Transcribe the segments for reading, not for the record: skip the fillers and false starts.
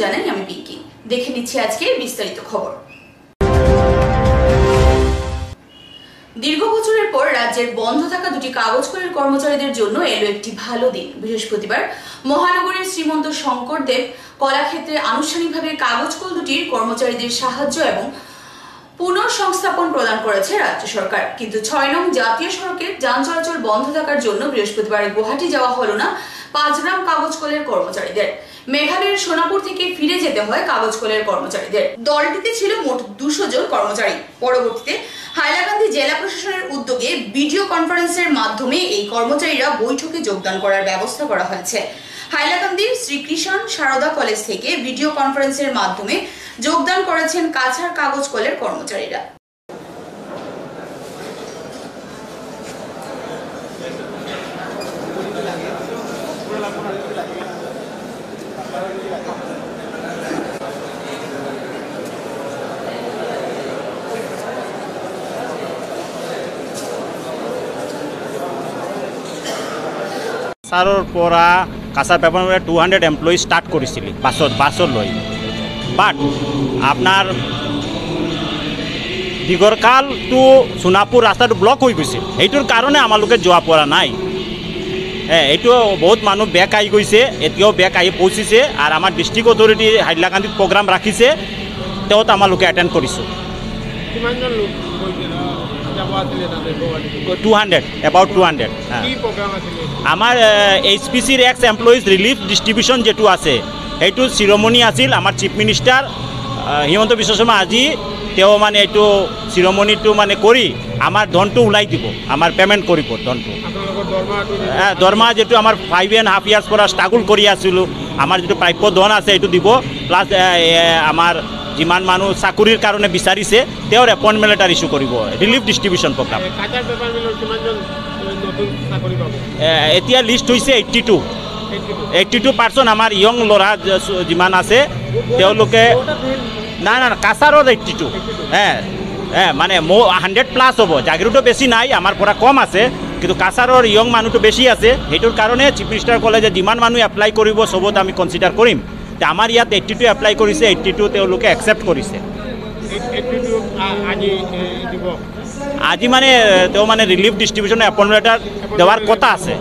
জানাই আমি পিঙ্কি। দেখে নিচ্ছি আজকে বিস্তারিত খবর। দীর্ঘ বছরের পর রাজ্যের বন্ধ থাকা দুটি কাগজ কলের কর্মচারীদের জন্য এলো একটি ভালো দিন। বৃহস্পতিবার মহানগরীর শ্রীমন্ত শঙ্করদেব কলাক্ষেত্রে আনুষ্ঠানিকভাবে কাগজ কল দুটির কর্মচারীদের সাহায্য এবং পুনঃসংস্থাপন প্রদান করেছে রাজ্য সরকার। কিন্তু ৬ নং জাতীয় সড়কের যান চলাচল বন্ধ থাকার জন্য বৃহস্পতিবার গুয়াহাটি যাওয়া হলো না ৫ গ্রাম কাগজ কলের কর্মচারীদের। মেঘালয়ের সোনাপুর থেকে ফিরে যেতে হয় কাগজ কলের কর্মচারীদের। দলটিতে ছিল মোট ২০০ জন কর্মচারী। পরবর্তীতে হাইলাকান্দি জেলা প্রশাসনের উদ্যোগে ভিডিও কনফারেন্সের মাধ্যমে এই কর্মচারীরা বৈঠকে যোগদান করার ব্যবস্থা করা হয়েছে। হাইলাকান্দির শ্রীকৃষ্ণ সারদা কলেজ থেকে ভিডিও কনফারেন্সের মাধ্যমে যোগদান করেছেন কাছাড় কাগজ কলের কর্মচারীরা। সাৰৰ পৰা কাছাৰ পেপাৰ 200 এমপ্লয়ি ষ্টাৰ্ট কৰিছিল বাছত লৈ, বাট আপোনাৰ দীঘৰকাল টু সোনাপুৰ ৰাস্তাটো ব্লক হৈ গৈছিল। সেইটোৰ কাৰণে আমালোকে যোৱা পৰা নাই। এইটো বহুত মানুহ বেক আহি গৈছে, এতিয়াও বেক আহি পৌঁছিছে। আৰু আমাৰ ডিষ্ট্ৰিক্ট অথৰিটি হাইলাকান্দিত প্ৰগ্ৰাম ৰাখিছে, তেওঁত আমালোকে এটেণ্ড কৰিছোঁ। 200 এবাউট 200 আমাৰ HPCৰ এক্স এমপ্লয়িজ ৰিলিফ ডিষ্ট্ৰিবিউশ্যন যেটো আছে সেইটো চিৰমনি আছিল। আমাৰ চিফ মিনিষ্টাৰ হিমন্ত বিশ্ব শৰ্মা আজি তেওঁ মানে এইটো চিৰমনিটো মানে কৰি আমাৰ ধনটো ওলাই দিব, আমাৰ পে'মেণ্ট কৰিব ধনটো। দৰমহা যেটো আমাৰ 5.5 years পৰা ষ্ট্ৰাগল কৰি আছিলোঁ, আমাৰ যেটো প্ৰাপ্য ধন আছে এইটো দিব। প্লাছ আমাৰ যিমান মানুহ চাকৰিৰ কাৰণে বিচাৰিছে তেওঁৰ এপইণ্টমেণ্ট লেটাৰ ইছ্যু কৰিব। ৰিলিফ ডিষ্ট্ৰিবিউশ্যন প্ৰগ্ৰাম এতিয়া লিষ্ট হৈছে 82% আমাৰ য়ং ল'ৰা যিমান আছে তেওঁলোকে নাই কাছাৰত 82 মানে 100+ হ'ব। জাগিৰোডো বেছি নাই, আমাৰ পৰা কম আছে, কিন্তু কাছাৰৰ য়ং মানুহটো বেছি আছে। সেইটোৰ কাৰণে চিফ মিনিষ্টাৰ ক'লে যে যিমান মানুহ এপ্লাই কৰিব চবত আমি কনচিডাৰ কৰিম। আমাৰ ইয়াত 82 এপ্লাই কৰিছে, 82 তেওঁলোকে একচেপ্ট কৰিছে। আজি মানে তেওঁ মানে ৰিলিফ ডিষ্ট্ৰিবিউশ্যনৰ এপইণ্টমেণ্ট লেটাৰ দেৱাৰ কথা আছে,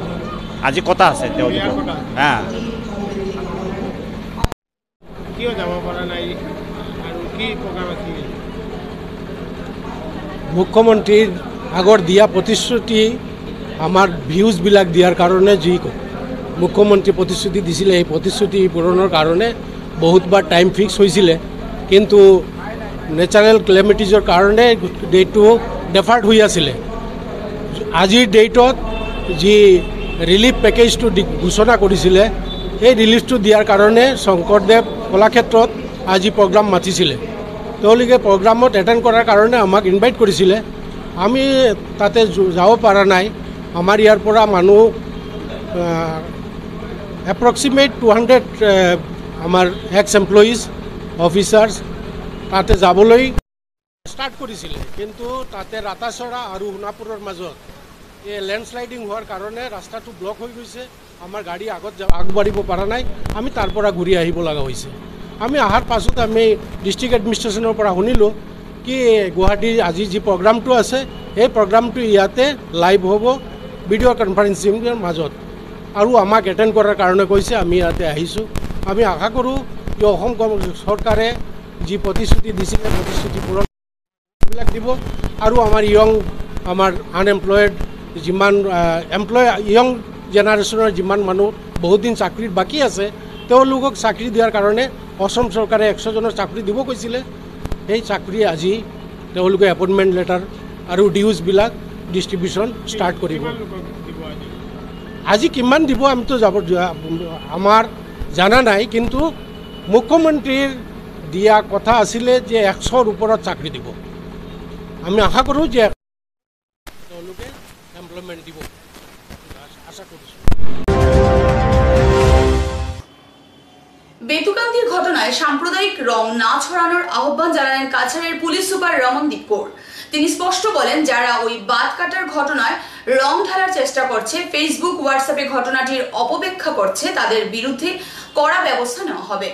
আজি কথা আছে তেওঁলোকৰ। মুখ্যমন্ত্ৰীৰ আগত দিয়া প্ৰতিশ্ৰুতি আমাৰ ভিউজবিলাক দিয়াৰ কাৰণে যি মুখ্যমন্ত্ৰী প্ৰতিশ্ৰুতি দিছিলে সেই প্ৰতিশ্ৰুতি পূৰণৰ কাৰণে বহুতবাৰ টাইম ফিক্স হৈছিলে, কিন্তু নেচাৰেল ক্লেমিটিজৰ কাৰণে ডেটটো ডেফাৰ্ড হৈ আছিলে। আজিৰ ডেটত যি ৰিলিফ পেকেজটো ঘোষণা কৰিছিলে সেই ৰিলিফটো দিয়াৰ কাৰণে শংকৰদেৱ কলাক্ষেত্ৰত আজি প্ৰগ্ৰাম মাতিছিলে। তেওঁলোকে প্ৰগ্ৰামত এটেণ্ড কৰাৰ কাৰণে আমাক ইনভাইট কৰিছিলে। আমি তাতে যাব পৰা নাই। আমাৰ ইয়াৰ পৰা মানুহ এপ্ৰক্সিমেট 200 আমাৰ এক্স এমপ্লয়িজ অফিচাৰ্ছ তাতে যাবলৈ ষ্টাৰ্ট কৰিছিলে, কিন্তু তাতে ৰাতাচৰা আৰু সোণাপুৰৰ মাজত এই লেণ্ডশ্লাইডিং হোৱাৰ কাৰণে ৰাস্তাটো ব্লক হৈ গৈছে। আমাৰ গাড়ী আগবাঢ়িব পৰা নাই, আমি তাৰ পৰা ঘূৰি আহিব লগা হৈছে। আমি অহাৰ পাছত আমি ডিষ্ট্ৰিক্ট এডমিনিষ্ট্ৰেশ্যনৰ পৰা শুনিলোঁ কি গুৱাহাটীৰ আজি যি প্ৰগ্ৰামটো আছে সেই প্ৰগ্ৰামটো ইয়াতে লাইভ হ'ব ভিডিঅ' কনফাৰেন্সিঙৰ মাজত, আৰু আমাক এটেণ্ড কৰাৰ কাৰণে কৈছে। আমি ইয়াতে আহিছোঁ। আমি আশা কৰোঁ যে অসম চৰকাৰে যি প্ৰতিশ্ৰুতি দিছিলে প্ৰতিশ্ৰুতি পূৰণবিলাক দিব, আৰু আমাৰ আনএমপ্লয়েড যিমান য়ং জেনেৰেশ্যনৰ যিমান মানুহ বহুত দিন চাকৰিত বাকী আছে তেওঁলোকক চাকৰি দিয়াৰ কাৰণে অসম চৰকাৰে 100 জনৰ চাকৰি দিব কৈছিলে। সেই চাকৰি আজি তেওঁলোকে এপইণ্টমেণ্ট লেটাৰ আৰু ডিউজবিলাক ডিষ্ট্ৰিবিউশ্যন ষ্টাৰ্ট কৰিব। আজি কিমান দিব আমিতো আমাৰ জানা নাই, কিন্তু মুখ্যমন্ত্ৰীৰ দিয়া কথা আছিলে যে 100ৰ ওপৰত চাকৰি দিব। আমি আশা কৰোঁ যে তেওঁলোকে এমপ্লয়মেণ্ট দিব, আশা কৰিছোঁ। বেতুকান্দির ঘটনায় সাম্প্রদায়িক রং না ছড়ানোর আহ্বান জানালেন কাছাড়ের পুলিশ সুপার রমনদীপ কৌর। তিনি স্পষ্ট বলেন, যারা ওই বাদ কাটার ঘটনায় রং ঢালার চেষ্টা করছে, ফেসবুক হোয়াটসঅ্যাপে ঘটনাটির অপব্যাখ্যা করছে, তাদের বিরুদ্ধে কড়া ব্যবস্থা নেওয়া হবে।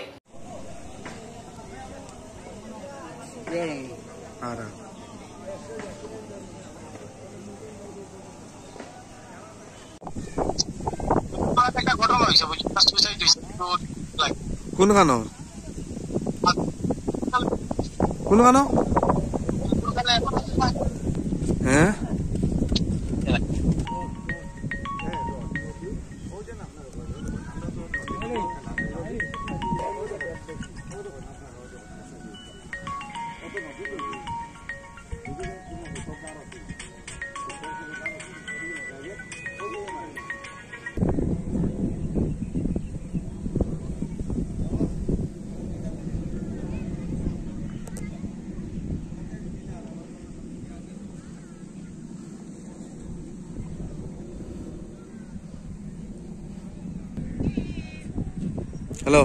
आ रहा কোন গানৰ হে हेलो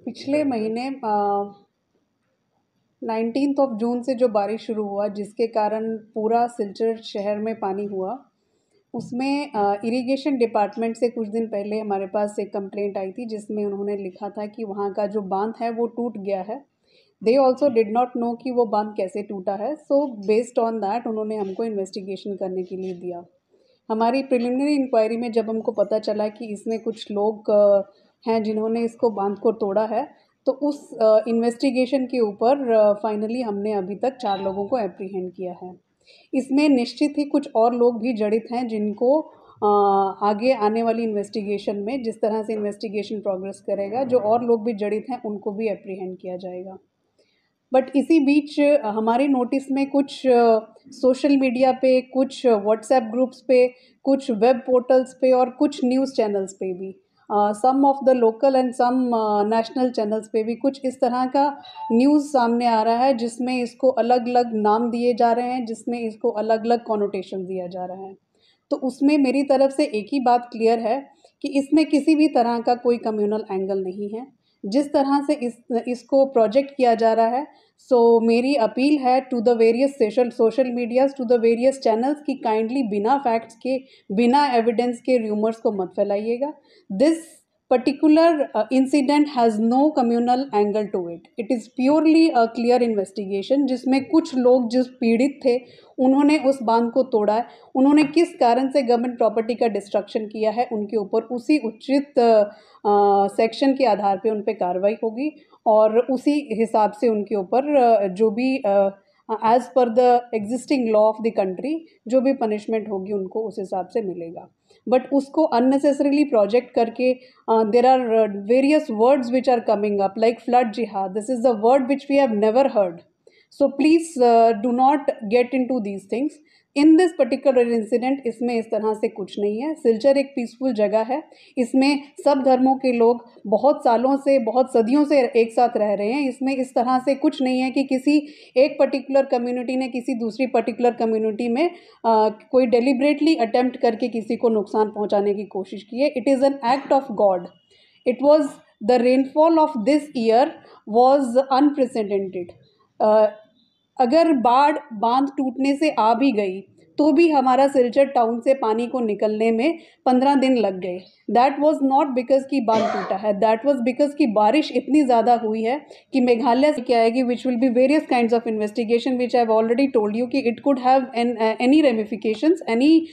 पिछले महीने 19 जून से जो बारिश शुरू हुआ जिसके कारण पूरा सिलचर शहर में पानी हुआ, उसमें इरिगेशन डिपार्टमेंट से कुछ दिन पहले हमारे पास एक कंप्लेंट आई थी जिसमें उन्होंने लिखा था कि वहाँ का जो बांध है वो टूट गया है। They also did not know कि वो बांध कैसे टूटा है। सो बेस्ड ऑन दैट उन्होंने हमको इन्वेस्टिगेशन करने के लिए दिया। हमारी प्रिलिमिनरी इंक्वायरी में जब हमको पता चला कि इसमें कुछ लोग हैं जिन्होंने इसको बांध को तोड़ा है, तो उस इन्वेस्टिगेशन के ऊपर फाइनली हमने अभी तक 4 लोगों को एप्रीहेंड किया है। इसमें निश्चित ही कुछ और लोग भी जड़ित हैं जिनको आगे आने वाली इन्वेस्टिगेशन में, जिस तरह से इन्वेस्टिगेशन प्रोग्रेस करेगा, जो और लोग भी जड़ित हैं उनको भी एप्रीहेंड किया जाएगा। बट इसी बीच हमारे नोटिस में कुछ सोशल मीडिया पे, कुछ व्हाट्सएप ग्रुप्स पे, कुछ वेब पोर्टल्स पे और कुछ न्यूज़ चैनल्स पे भी, some of the local and some national channels पे भी कुछ इस तरह का न्यूज़ सामने आ रहा है जिसमें इसको अलग अलग नाम दिए जा रहे हैं, जिसमें इसको अलग अलग कॉनोटेशन दिया जा रहा है। तो उसमें मेरी तरफ से एक ही बात क्लियर है कि इसमें किसी भी तरह का कोई कम्युनल एंगल नहीं है। जिस तरह से इसको प्रोजेक्ट किया जा रहा है, सो मेरी अपील है to the various social medias, to the various channels कि काइंडली बिना फैक्ट्स के, बिना एविडेंस के र्यूमर्स को मत फैलाइएगा। This particular incident has no communal angle to it. It is purely a clear investigation जिसमें कुछ लोग जिस पीड़ित थे उन्होंने उस बांध को तोड़ा है, उन्होंने किस कारण से गवर्नमेंट प्रॉपर्टी का डिस्ट्रक्शन किया है, उनके ऊपर उसी उचित सेक्शन के आधार पे उन पे कार्रवाई होगी और उसी हिसाब से उनके ऊपर जो भी as per the existing law of the country जो भी पनिशमेंट होगी उनको उस हिसाब से मिलेगा। बट उसको अननेसेसरीली प्रोजेक्ट करके there are various words which are coming up like flood जिहाद। This is the word which we have never heard. So please do not get into these things. In this particular incident इसमें इस तरह से कुछ नहीं है। सिलचर एक peaceful जगह है, इसमें सब धर्मों के लोग बहुत सालों से, बहुत सदियों से एक साथ रह रहे हैं। इसमें इस तरह से कुछ नहीं है कि किसी एक पर्टिकुलर कम्युनिटी ने किसी दूसरी पर्टिकुलर कम्युनिटी में कोई डेलिबरेटली अटेम्प्ट करके किसी को नुकसान पहुंचाने की कोशिश की है। It is an act of God. It was the rainfall of this year was unprecedented. अगर बांध टूटने से आ भी गई तो भी हमारा सिलचर टाउन से पानी को निकलने में 15 दिन लग गए। दैट वॉज नॉट बिकॉज कि बांध टूटा है, दैट वॉज बिकॉज कि बारिश इतनी ज़्यादा हुई है कि मेघालय से क्या आएगी, which will be various kinds of investigation which I have already told you कि it could have any ramifications, any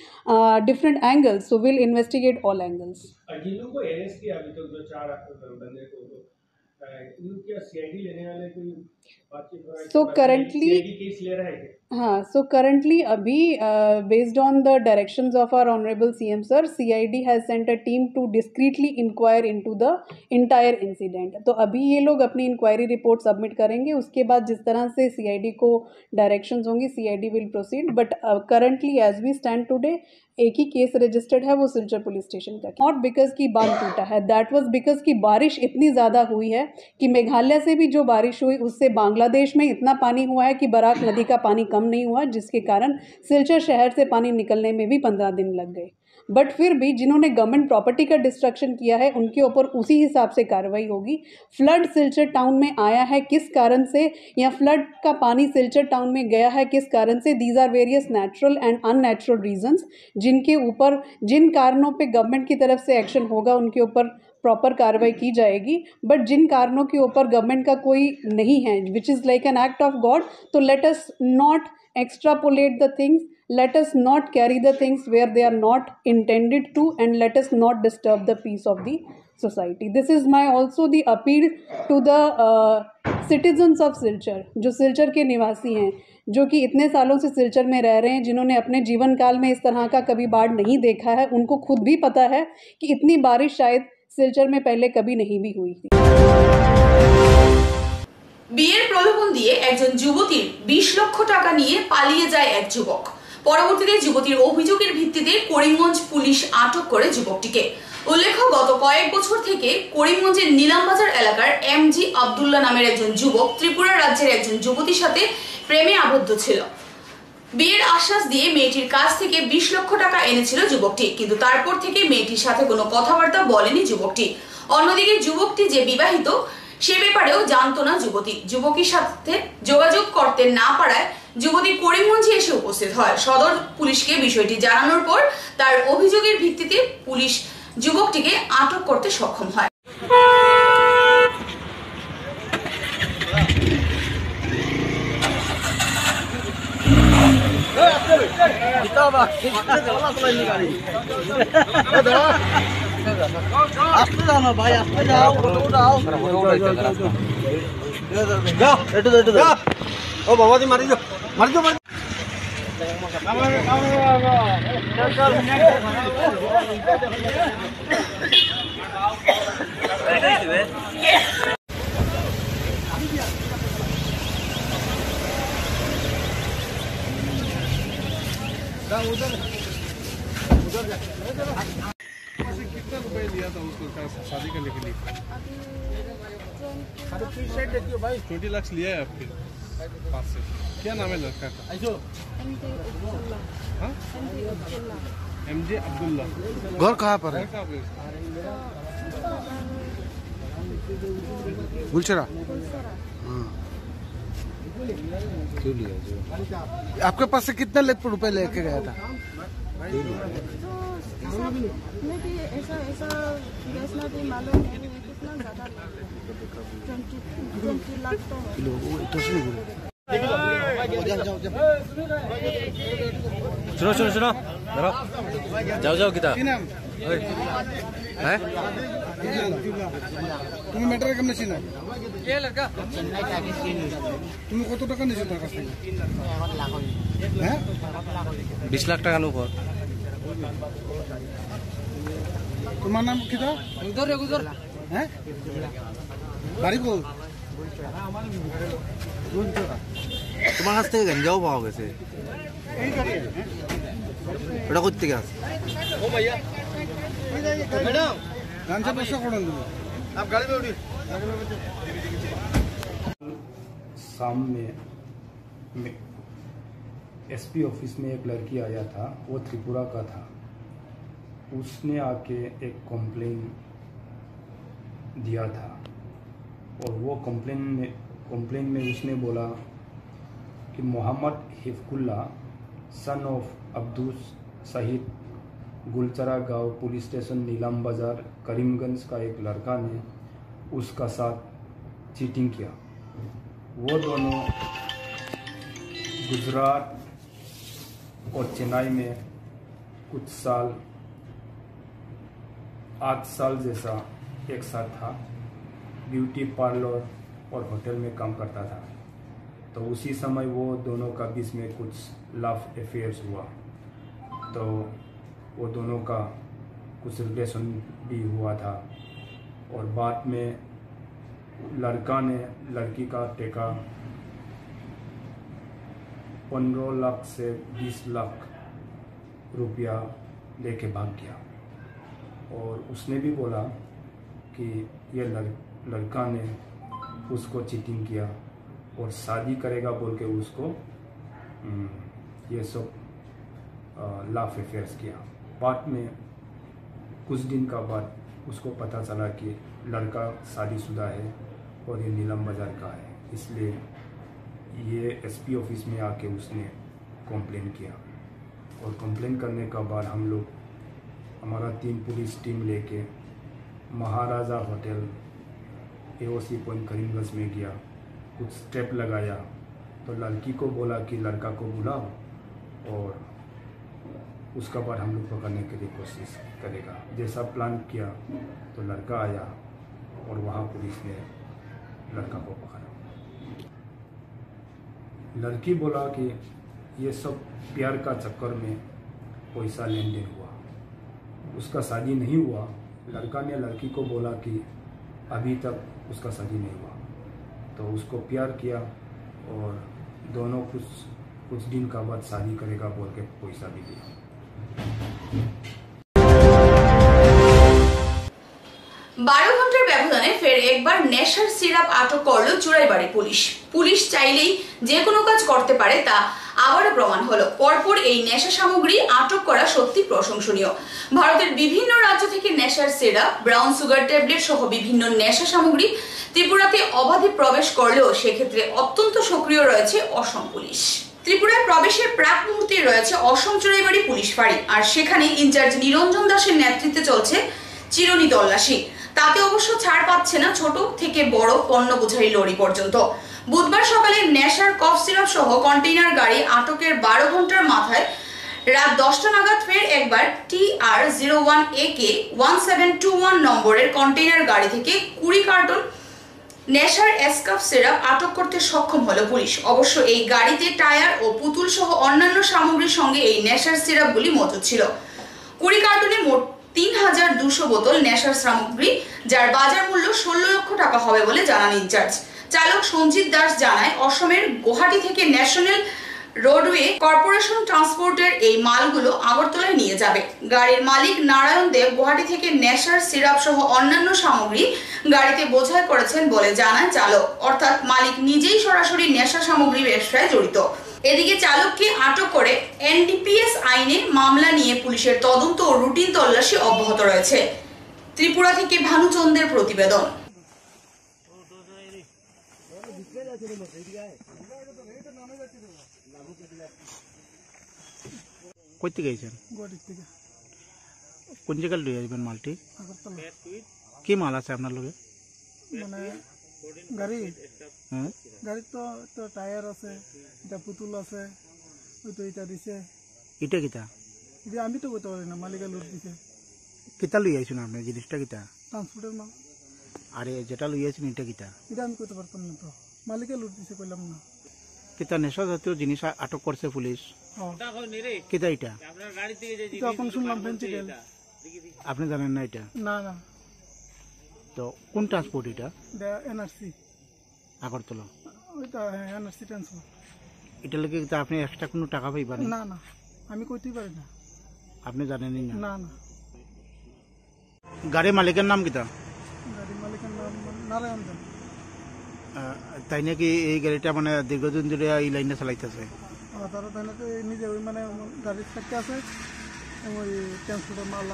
different angles. So will investigate all angles. जिन लोगों को अरेस्ट किया अभी तक, जो 4 बंदे को, इनके सीआईडी लेने वाले कोई बातचीत हो रहा है? सो करंटली सीआईडी केस ले रहा है क्या? हाँ, सो करंटली अभी based on the directions of our honourable CM sir, CID has sent a team to discreetly inquire into the entire incident. तो अभी ये लोग अपनी इंक्वायरी रिपोर्ट सबमिट करेंगे, उसके बाद जिस तरह से सीआईडी को डायरेक्शंस होंगी CID will proceed. But currently as we stand today एक ही केस रजिस्टर्ड है, वो सिलचर पुलिस स्टेशन का। नॉट बिकॉज की बांध टूटा है, दैट वाज बिकॉज की बारिश इतनी ज़्यादा हुई है कि मेघालय से भी जो बारिश हुई उससे बांग्लादेश में इतना पानी हुआ है कि बराक नदी का पानी कम कम नहीं हुआ, जिसके कारण सिलचर शहर से पानी निकलने में भी 15 दिन लग गए। बट फिर भी जिन्होंने गवर्नमेंट प्रॉपर्टी का डिस्ट्रक्शन किया है उनके ऊपर उसी हिसाब से कार्रवाई होगी। फ्लड सिलचर टाउन में आया है किस कारण से, या फ्लड का पानी सिलचर टाउन में गया है किस कारण से, these are various natural and unnatural reasons, जिनके ऊपर जिन कारणों पे गवर्नमेंट की तरफ से एक्शन होगा उनके ऊपर प्रॉपर कार्रवाई की जाएगी। बट जिन कारणों के ऊपर गवर्नमेंट का कोई नहीं है, which is like an act of God, तो let us not extrapolate the things, let us not carry the things where they are not intended to, and let us not disturb the peace of the society. This is my also the appeal to the citizens of Silchar, जो सिलचर के निवासी हैं, जो कि इतने सालों से सिलचर में रह रहे हैं, जिन्होंने अपने जीवन काल में इस तरह का कभी बाढ़ नहीं देखा है। उनको खुद भी पता है कि इतनी बारिश शायद सिलचर में पहले कभी नहीं भी हुई थी। বিয়ের প্রলোভন দিয়ে একজন যুবতীর 20 লক্ষ টাকা নিয়ে পালিয়ে যায় এক যুবক। পরবর্তীতে যুবতীর অভিযোগের ভিত্তিতে করিমগঞ্জ পুলিশ আটক করে যুবকটিকে। উল্লেখ্য, গত কয়েক বছর থেকে করিমগঞ্জের নিলামবাজার এলাকার এমজি আব্দুল্লাহ নামের একজন যুবক ত্রিপুরা রাজ্যের একজন যুবতীর সাথে প্রেমে আবদ্ধ ছিল। বিয়ের আশ্বাস দিয়ে মেয়েটির কাছ থেকে 20 লক্ষ টাকা এনেছিল যুবকটি, কিন্তু তারপর থেকে মেয়েটির সাথে কোনো কথাবার্তা বলেনি যুবকটি। অন্যদিকে যুবকটি যে বিবাহিত সে ব্যাপারেও জানতো না যুবতী। যুবকের সাথে যোগাযোগ করতে না পারায় যুবতী করিমগঞ্জে এসে উপস্থিত হয়। সদর পুলিশকে বিষয়টি জানানোর পর তার অভিযোগের ভিত্তিতে পুলিশ যুবকটিকে আটক করতে সক্ষম হয়। আসতে যাও না ভাই, আসতে যাও, যাও একটু যাও। ও বাবাজি মারি যাও, মারি যাও, कितना रुपए लिया था उसको शादी करने के लिए? 20 लाख लिया है आपके पास से। क्या नाम है लड़का का? एमजे अब्दुल्ला। घर कहाँ पर है? गुलचरा। क्यों लिया? आपके पास से कितने रुपए लेके गया था? मैं भी ऐसा फैसला भी मालूम नहीं है कितना ज़्यादा 20 लाख तो सुनो जाओ किता हैं তুমি ম্যাটার কেমনে চিনা? কে লড়কা তুমি কত টাকা নিছো তার কাছ থেকে? হ্যাঁ 20 লাখ টাকা নো কর। তোমার নাম কি? গুজর হ্যাঁ বাড়ি কো? তোমার কাছ থেকে গাঞ্জাও পাওয়া গেছে। ওটা করতে গেছে গাঞ্জা ব্যবসা করেন তুমি? सामने एसपी ऑफिस में एक लड़की आया था, वो त्रिपुरा का था। उसने आके एक कंप्लेन दिया था और वो कंप्लेन में उसने बोला कि मोहम्मद हिफकुल्ला सन ऑफ अब्दुल शहीद गुलचरा गांव पुलिस स्टेशन नीलाम बाजार करीमगंज का एक लड़का ने उसका साथ चीटिंग किया। वो दोनों गुजरात और चेन्नई में कुछ साल 8 साल जैसा एक साथ था, ब्यूटी पार्लर और होटल में काम करता था। तो उसी समय वो दोनों का बीच में कुछ लव अफेयर्स हुआ, तो वो दोनों का कुछ रिलेशन भी हुआ था। और बाद में लड़का ने लड़की का टेका 15 लाख से 20 लाख रुपया लेके भाग गया। और उसने भी बोला कि ये लड़का ने उसको चीटिंग किया और शादी करेगा बोल के उसको ये सब लाफ अफेयर्स किया। बाद में कुछ दिन का बाद उसको पता चला कि लड़का शादीशुदा है और ये नीलम बाज़ार का है, इसलिए ये एसपी ऑफिस में आके उसने कंप्लेन किया। और कंप्लेन करने का बाद हम लोग हमारा 3 पुलिस टीम लेके महाराजा होटल AOC पॉइंट करीमगंज में गया, कुछ स्टेप लगाया तो लड़की को बोला कि लड़का को बुलाओ और उसका बाद हम लोग पकड़ने के लिए कोशिश करेगा। जैसा प्लान किया तो लड़का आया और वहाँ पुलिस ने लड़का को पकड़ा। लड़की बोला कि ये सब प्यार का चक्कर में पैसा लेन देन हुआ, उसका शादी नहीं हुआ। लड़का ने लड़की को बोला कि अभी तक उसका शादी नहीं हुआ, तो उसको प्यार किया और दोनों कुछ दिन का बाद शादी करेगा बोल के पैसा भी दिया। बाরো ঘন্টার ব্যবধানে ফের একবার নেশার সিরাপ আটক করলো চুড়াইবাড়ি পুলিশ। পুলিশ চাইলেই যে কোনো কাজ করতে পারে তা আবারও প্রমাণ হলো। পরপর এই নেশা সামগ্রী আটক করা সত্যি প্রশংসনীয়। ভারতের বিভিন্ন রাজ্য থেকে নেশার সিরাপ, ব্রাউন সুগার ট্যাবলেট সহ বিভিন্ন নেশা সামগ্রী ত্রিপুরাতে অবাধে প্রবেশ করলেও সেক্ষেত্রে অত্যন্ত সক্রিয় রয়েছে অসম পুলিশ। ত্রিপুরায় প্রবেশের প্রাক মুহূর্তে রয়েছে অসম চুড়াইবাড়ি পুলিশ ফাঁড়ি, আর সেখানে ইনচার্জ নিরঞ্জন দাসের নেতৃত্বে চলছে চিরুনি তল্লাশি। তাতে অবশ্য ছাড় পাচ্ছে না ছোট থেকে বড় পণ্য বোঝাই লরি পর্যন্ত। বুধবার সকালে নেশার কফ সিরাপ সহ কন্টেইনার গাড়ি আটকের 12 ঘন্টার মাথায় রাত 10টা নাগাদ ফের একবার TR01AK 1721 নম্বরের কন্টেইনার গাড়ি থেকে 20 কার্টন নেশার এসকাফ সিরাপ আটক করতে সক্ষম হলো পুলিশ। অবশ্য এই গাড়িতে টায়ার ও পুতুল সহ অন্যান্য সামগ্রীর সঙ্গে এই নেশার সিরাপগুলি মজুদ ছিল। 20 কার্টনে মোট 3200 বোতল নেশার সামগ্রী, যার বাজার মূল্য 16 লক্ষ টাকা হবে বলে জানান ইনচার্জ। চালক সঞ্জিত দাস জানায়, অসমের গুয়াহাটি থেকে ন্যাশনাল রোডওয়ে কর্পোরেশন ট্রান্সপোর্টের এই মালগুলো আগরতলায় নিয়ে যাবে। গাড়ির মালিক নারায়ণ দেব গুয়াহাটি থেকে নেশার সিরাপ সহ অন্যান্য সামগ্রী গাড়িতে বোঝাই করেছেন বলে জানায় চালক, অর্থাৎ মালিক নিজেই সরাসরি নেশা সামগ্রী ব্যবসায় জড়িত। এদিকে চালককে আটক করে NDPS আইনে মামলা নিয়ে পুলিশের তদন্ত ও রুটিন তল্লাশি অব্যাহত রয়েছে। ত্রিপুরা থেকে ভানুচন্দ্রের প্রতিবেদন। কই থেকে গেছেন? গুয়াহাটি থেকে। কোন জায়গায় লই আসবেন মালটি? আগরতলা। কি মাল আছে আপনার লগে? মানে গাড়ি, হ্যাঁ গাড়ি তো টায়ার আছে, এটা পুতুল আছে, ওই তো এটা দিছে। এটা কিটা? এটা আমি তো বলতে পারি না, মালিকা লুট দিছে। কিটা লই আইছেন আপনি? জিনিসটা কিটা? ট্রান্সপোর্টের মাল। আরে যেটা লই আইছেন এটা কিটা? এটা আমি কইতে পারতাম না, তো মালিকা লুট দিছে কইলাম না। কিটা নেশা জাতীয় জিনিস আটক করছে পুলিশ? কিটা এটা? এখন শুনলাম পেন্সিল। আপনি জানেন না এটা? না না। তো কোন ট্রান্সপোর্ট এটা? NRC আগরতলা। ওইটা NRC ট্রান্সপোর্ট। এটা লাগে আপনি এক্সট্রা কোনো টাকা পাইবেন? না না, আমি কইতেই পারি না। আপনি জানেনই না? না না। গাড়ির মালিকের নাম কিটা? গাড়ির মালিকের নাম নারায়ণ দেব। তাই নাকি এই গাড়িটা মানে দীর্ঘদিন ধরে এই লাইনে চালাইতেছে? তারা তাই নাকি নিজে ওই মানে গাড়ির থাকতে আছে, ওই ট্রান্সপোর্টের মাল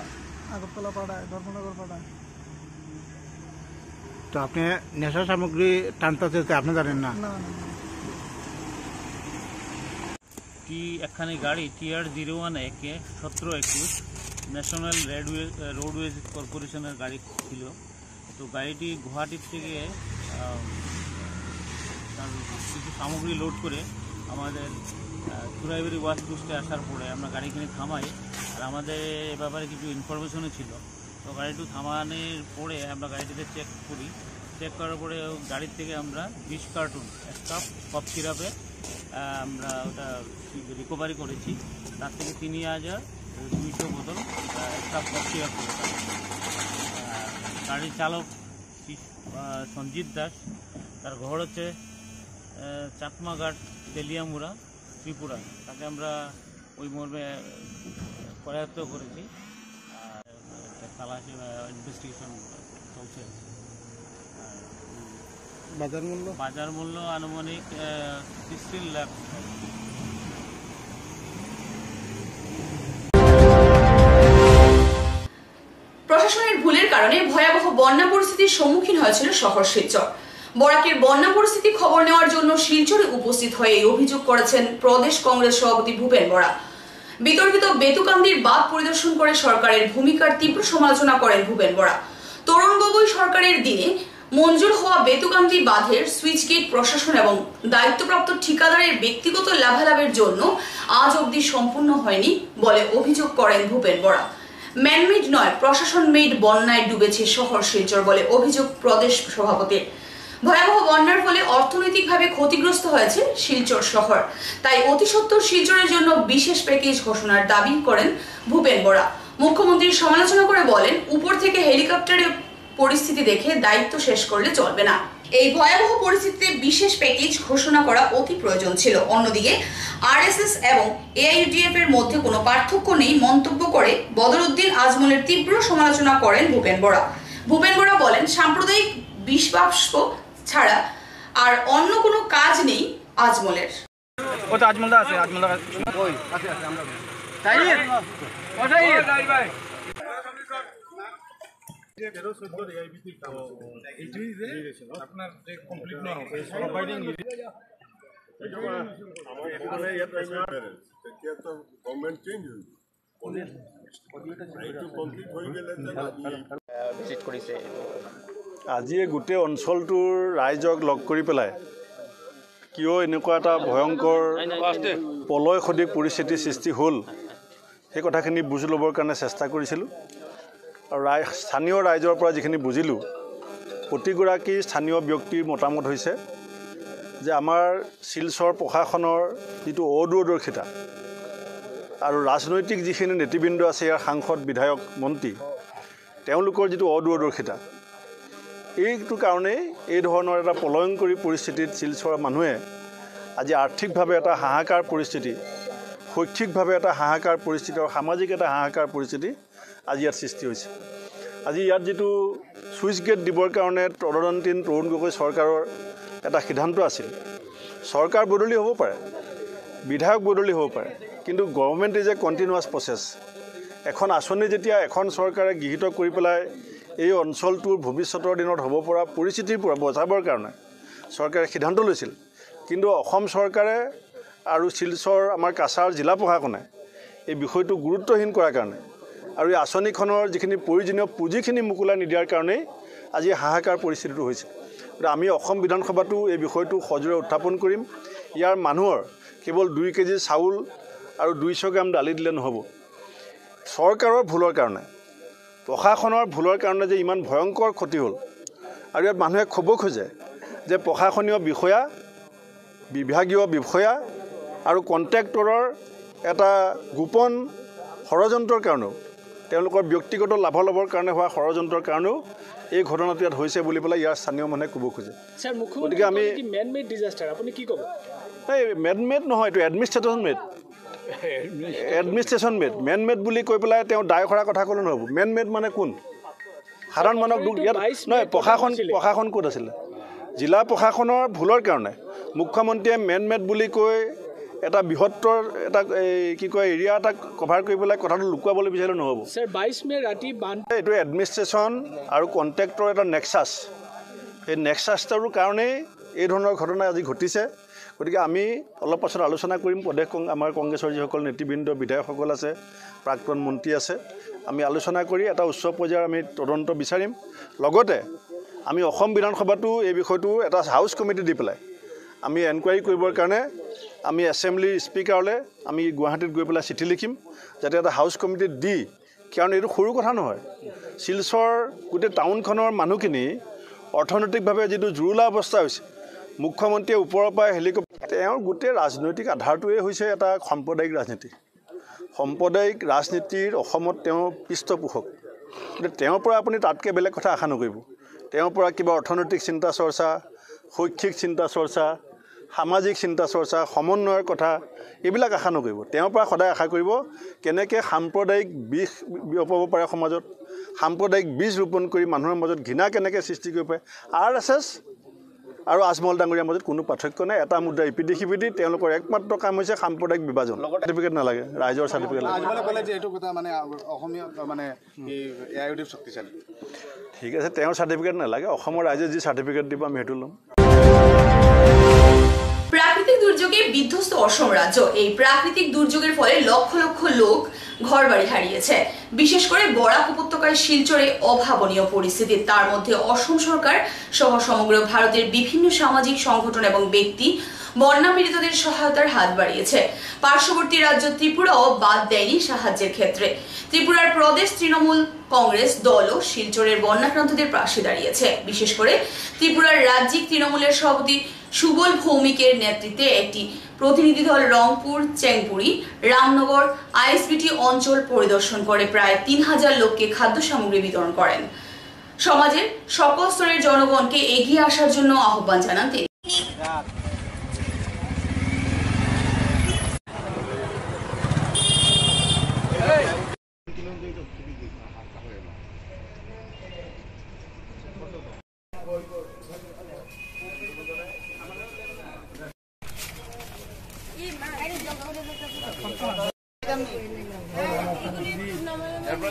আগরতলা পাঠায়, ধর্মনগর পাঠায়। তো আপনি নেশা সামগ্রী টানতে আপনি জানেন না? না না। একখানি গাড়ি TR01AK 1721 ন্যাশনাল রোডওয়েজ কর্পোরেশনের গাড়ি ছিল। তো গাড়িটি গুয়াহাটির থেকে তার কিছু সামগ্রী লোড করে আমাদের চুড়াইবাড়ি ওয়াচ পোস্টে আসার পরে আমরা গাড়িখানি থামাই। আর আমাদের এ ব্যাপারে কিছু ইনফরমেশনও ছিল। তো গাড়িটি থামানোর পরে আমরা গাড়িটিতে চেক করি। চেক করার পরে গাড়ির থেকে আমরা 20 কার্টুন স্কাফ কফ সিরাপে আমরা ওটা রিকভারি করেছি। তার থেকে 3200 বোতল স্কাফ কফ সিরাপ করেছি। গাড়ির চালক সঞ্জিত দাস, তার ঘর হচ্ছে চাকমাঘাট তেলিয়ামুড়া ত্রিপুরা। তাকে আমরা ওই মর্মে করায়ত্ত করেছি। তালাশি ইনভেস্টিগেশন চলছে। বাজার মূল্য আনুমানিক 16 লাখ। পরিস্থিতির সম্মুখীন হয়েছিল শহর শিলচর। বরাকের বন্যা পরিস্থিতি খবর নেওয়ার জন্য শিলচরে উপস্থিত হয়ে এই অভিযোগ করেছেন প্রদেশ কংগ্রেস সভাপতি ভূপেন বরা। বিতর্কিত বেতুকান্দির বাঁধ পরিদর্শন করে সরকারের ভূমিকার তীব্র সমালোচনা করেন ভূপেন বরা। তরুণ গগৈ সরকারের দিনে মঞ্জুর হওয়া বেতুকান্দি বাঁধের সুইচ গেট প্রশাসন এবং দায়িত্বপ্রাপ্ত ঠিকাদারের ব্যক্তিগত লাভালাভের জন্য আজ অবধি সম্পূর্ণ হয়নি বলে অভিযোগ করেন ভূপেন বরা। ম্যানমেড নয়, প্রশাসন মেড বন্যায় ডুবেছে শহর শিলচর বলে অভিযোগ প্রদেশ সভাপতির। ভয়াবহ বন্যার ফলে অর্থনৈতিকভাবে ক্ষতিগ্রস্ত হয়েছে শিলচর শহর, তাই অতি সত্বর শিলচরের জন্য বিশেষ প্যাকেজ ঘোষণার দাবি করেন ভূপেন বরা। মুখ্যমন্ত্রীর সমালোচনা করে বলেন, উপর থেকে হেলিকপ্টারে পরিস্থিতি দেখে দায়িত্ব শেষ করলে চলবে না। এই ভয়াবহ পরিস্থিতিতে বিশেষ প্যাকেজ ঘোষণা করা অতি প্রয়োজন ছিল। অন্যদিকে আরএসএস এবং এআইইউডিএফ এর মধ্যে কোনো পার্থক্য নেই মন্তব্য করে বদরুদ্দিন আজমলের তীব্র সমালোচনা করেন ভূপেন বরা। ভূপেন বরা বলেন, সাম্প্রদায়িক বিষ-বাষ্প ছাড়া আর অন্য কোনো কাজ নেই আজমলের। ও তো আজমলদা আছে, আজমলদা ওই আছে আছে আমরা তাই ও তাই ভাই আপনার যে কমপ্লিট না হবে প্রোভাইডিং আমার ইয়াত তেতিয়া তো গভর্নমেন্ট চেঞ্জ হই এইটো কমপ্লিট হৈ গেলে ভিজিট কৰিছে। আজি গোটেই অঞ্চলটোৰ ৰাইজক লগ কৰি পেলাই কিয় এনেকুৱা এটা ভয়ংকৰ প্ৰলয় সদৃশ পৰিস্থিতিৰ সৃষ্টি হ'ল সেই কথাখিনি বুজি ল'বৰ কাৰণে চেষ্টা কৰিছিলোঁ। আৰু স্থানীয় ৰাইজৰ পৰা যিখিনি বুজিলোঁ, প্ৰতিগৰাকী স্থানীয় ব্যক্তিৰ মতামত হৈছে যে আমাৰ শিলচৰ প্ৰশাসনৰ যিটো অদূৰদৰ্শিতা আৰু ৰাজনৈতিক যিখিনি নেতৃবৃন্দ আছে, ইয়াৰ সাংসদ, বিধায়ক, মন্ত্ৰী, তেওঁলোকৰ যিটো অদূৰদৰ্শিতা, এইটো কাৰণেই এই ধৰণৰ এটা প্ৰলয়ংকৰী পৰিস্থিতিত শিলচৰৰ মানুহে আজি আৰ্থিকভাৱে এটা হাহাকাৰ পৰিস্থিতি, শৈক্ষিকভাৱে এটা হাহাকাৰ পৰিস্থিতি আৰু সামাজিক এটা হাহাকাৰ পৰিস্থিতি আজি ইয়াত সৃষ্টি হৈছে। আজি ইয়াত যিটো চুইচ গেট দিবৰ কাৰণে তদন্তীন তৰুণ গগৈ চৰকাৰৰ এটা সিদ্ধান্ত আছিল, চৰকাৰ বদলি হ'ব পাৰে, বিধায়ক বদলি হ'ব পাৰে, কিন্তু government is a continuous process. এখন আঁচনি যেতিয়া এখন চৰকাৰে গৃহীত কৰি পেলাই এই অঞ্চলটোৰ ভৱিষ্যতৰ দিনত হ'ব পৰা পৰিস্থিতিৰ পৰা বচাবৰ কাৰণে চৰকাৰে সিদ্ধান্ত লৈছিল, কিন্তু অসম চৰকাৰে আৰু শিলচৰ আমাৰ কাছাৰ জিলা প্ৰশাসনে এই বিষয়টো গুৰুত্বহীন কৰাৰ কাৰণে আৰু এই আঁচনিখনৰ যিখিনি প্ৰয়োজনীয় পুঁজিখিনি মোকলাই নিদিয়াৰ কাৰণেই আজি হাহাকাৰ পৰিস্থিতিটো হৈছে। গতিকে আমি অসম বিধানসভাতো এই বিষয়টো সজোৰে উত্থাপন কৰিম। ইয়াৰ মানুহৰ কেৱল 2 কেজি চাউল আৰু 200 গ্ৰাম দালি দিলে নহ'ব। চৰকাৰৰ ভুলৰ কাৰণে, প্ৰশাসনৰ ভুলৰ কাৰণে যে ইমান ভয়ংকৰ ক্ষতি হ'ল, আৰু ইয়াত মানুহে ক'ব খোজে যে প্ৰশাসনীয় বিষয়া, বিভাগীয় বিষয়া আৰু কণ্ট্ৰেক্টৰৰ এটা গোপন ষড়যন্ত্ৰৰ কাৰণেও, তেওঁলোকৰ ব্যক্তিগত লাভালাভৰ কাৰণে হোৱা ষড়যন্ত্ৰৰ কাৰণেও এই ঘটনাটো ইয়াত হৈছে বুলি পেলাই ইয়াৰ স্থানীয় মানুহে ক'ব খোজে। গতিকে আমি মেড ডিজাষ্টাৰ আপুনি কি ক'ব? এই মেড নহয়, এইটো এডমিনিষ্ট্ৰেশ্যন মেড। মেড বুলি কৈ পেলাই তেওঁ দায় কৰাৰ কথা ক'লে নহ'ব। মেড মানে কোন? সাধাৰণ মানুহক দুখ ইয়াত নহয়। প্ৰশাসন ক'ত আছিলে? জিলা প্ৰশাসনৰ ভুলৰ কাৰণে মুখ্যমন্ত্ৰীয়ে মেড বুলি কৈ এটা বৃহত্তৰ এটা কি কয় এৰিয়া এটা কভাৰ কৰি পেলাই কথাটো লুকুৱাবলৈ বিচাৰিলে নহ'ব। এইটো এডমিনিষ্ট্ৰেশ্যন আৰু কণ্ট্ৰেক্টৰ এটা নেক্সাছ। এই নেক্সাছটোৰ কাৰণেই এই ধৰণৰ ঘটনা আজি ঘটিছে। গতিকে আমি অলপ পাছত আলোচনা কৰিম। প্ৰদেশ আমাৰ কংগ্ৰেছৰ যিসকল নেতৃবৃন্দ, বিধায়কসকল আছে, প্ৰাক্তন মন্ত্ৰী আছে, আমি আলোচনা কৰি এটা উচ্চ পৰ্যায়ৰ আমি তদন্ত বিচাৰিম। লগতে আমি অসম বিধানসভাতো এই বিষয়টো এটা হাউচ কমিটি দি পেলাই আমি এনকুৱাৰী কৰিবৰ কাৰণে আমি এছেম্বলি স্পীকাৰলৈ আমি গুৱাহাটীত গৈ পেলাই চিঠি লিখিম, যাতে এটা হাউচ কমিটিত দি, কাৰণ এইটো সৰু কথা নহয়। শিলচৰ গোটেই টাউনখনৰ মানুহখিনি অৰ্থনৈতিকভাৱে যিটো জুৰুলা অৱস্থা হৈছে, মুখ্যমন্ত্ৰীয়ে ওপৰৰ পৰা হেলিকপ্টাৰ, তেওঁৰ গোটেই ৰাজনৈতিক আধাৰটোৱে হৈছে এটা সাম্প্ৰদায়িক ৰাজনীতি। সাম্প্ৰদায়িক ৰাজনীতিৰ অসমত তেওঁ পৃষ্ঠপোষক। গতিকে তেওঁৰ পৰা আপুনি তাতকৈ বেলেগ কথা আশা নকৰিব। তেওঁৰ পৰা কিবা অৰ্থনৈতিক চিন্তা চৰ্চা, শৈক্ষিক চিন্তা চৰ্চা, সামাজিক চিন্তা চৰ্চা, সমন্বয়ৰ কথা, এইবিলাক আশা নকৰিব। তেওঁৰ পৰা সদায় আশা কৰিব কেনেকৈ সাম্প্ৰদায়িক বিষ বিয়পাব পাৰে সমাজত, সাম্প্ৰদায়িক বীজ ৰোপণ কৰি মানুহৰ মাজত ঘৃণা কেনেকৈ সৃষ্টি কৰিব পাৰে। RSS আৰু আজমল ডাঙৰীয়াৰ মাজত কোনো পাৰ্থক্য নাই এটা মুদ্ৰা ইপিঠি সিপিঠি তেওঁলোকৰ একমাত্ৰ কাম হৈছে সাম্প্ৰদায়িক বিভাজন চাৰ্টিফিকেট নালাগে ৰাইজৰ চাৰ্টিফিকেট লাগে আজমলে ক'লে যে এইটো কথা মানে অসমীয়া মানে এআইইউডিএফ শক্তিশালী ঠিক আছে তেওঁৰ চাৰ্টিফিকেট নালাগে অসমৰ ৰাইজে যি চাৰ্টিফিকেট দিব আমি সেইটো ল'ম প্রাকৃতিক দুর্যোগে বিধ্বস্ত অসম রাজ্য এই প্রাকৃতিক দুর্যোগের ফলে লক্ষ লক্ষ লোক ঘরবাড়ি হারিয়েছে বিশেষ করে বরাক উপত্যকায় শিলচরে অভাবনীয় পরিস্থিতি তার মধ্যে অসম সরকার সহ সমগ্র ভারতের বিভিন্ন সামাজিক সংগঠন এবং ব্যক্তি বন্যা পীড়িতদের সহায়তার হাত বাড়িয়েছে পার্শ্ববর্তী রাজ্য ত্রিপুরাও বাদ দেয়নি সাহায্যের ক্ষেত্রে ত্রিপুরার প্রদেশ তৃণমূল কংগ্রেস দলও শিলচরের বন্যাক্রান্তদের পাশে দাঁড়িয়েছে বিশেষ করে ত্রিপুরার রাজ্যিক তৃণমূলের সভাপতি সুবল ভৌমিকের নেতৃত্বে একটি প্রতিনিধি দল রংপুর চেংপুরি রামনগর আইএসবিটি অঞ্চল পরিদর্শন করে প্রায় 3000 লোককে খাদ্য সামগ্রী বিতরণ করেন সমাজের সকল স্তরের জনগণকে এগিয়ে আসার জন্য আহ্বান জানান তিনি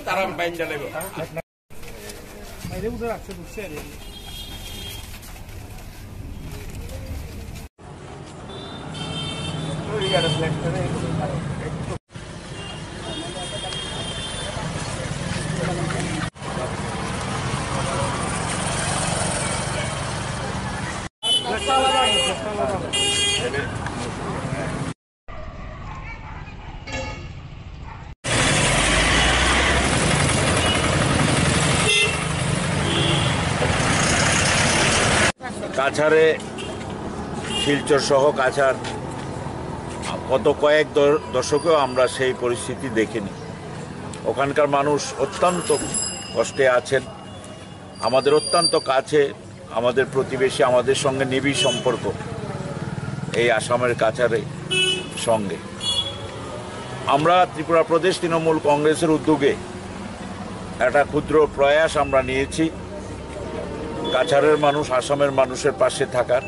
তারা বাইন জ্বালাইব কাছাড়ে শিলচর সহ কাছাড় গত কয়েক দশকেও আমরা সেই পরিস্থিতি দেখিনি ওখানকার মানুষ অত্যন্ত কষ্টে আছেন আমাদের অত্যন্ত কাছে আমাদের প্রতিবেশী আমাদের সঙ্গে নিবিড় সম্পর্ক এই আসামের কাছাড়ের সঙ্গে আমরা ত্রিপুরা প্রদেশ তৃণমূল কংগ্রেসের উদ্যোগে একটা ক্ষুদ্র প্রয়াস আমরা নিয়েছি কাছাড়ের মানুষ আসামের মানুষের পাশে থাকার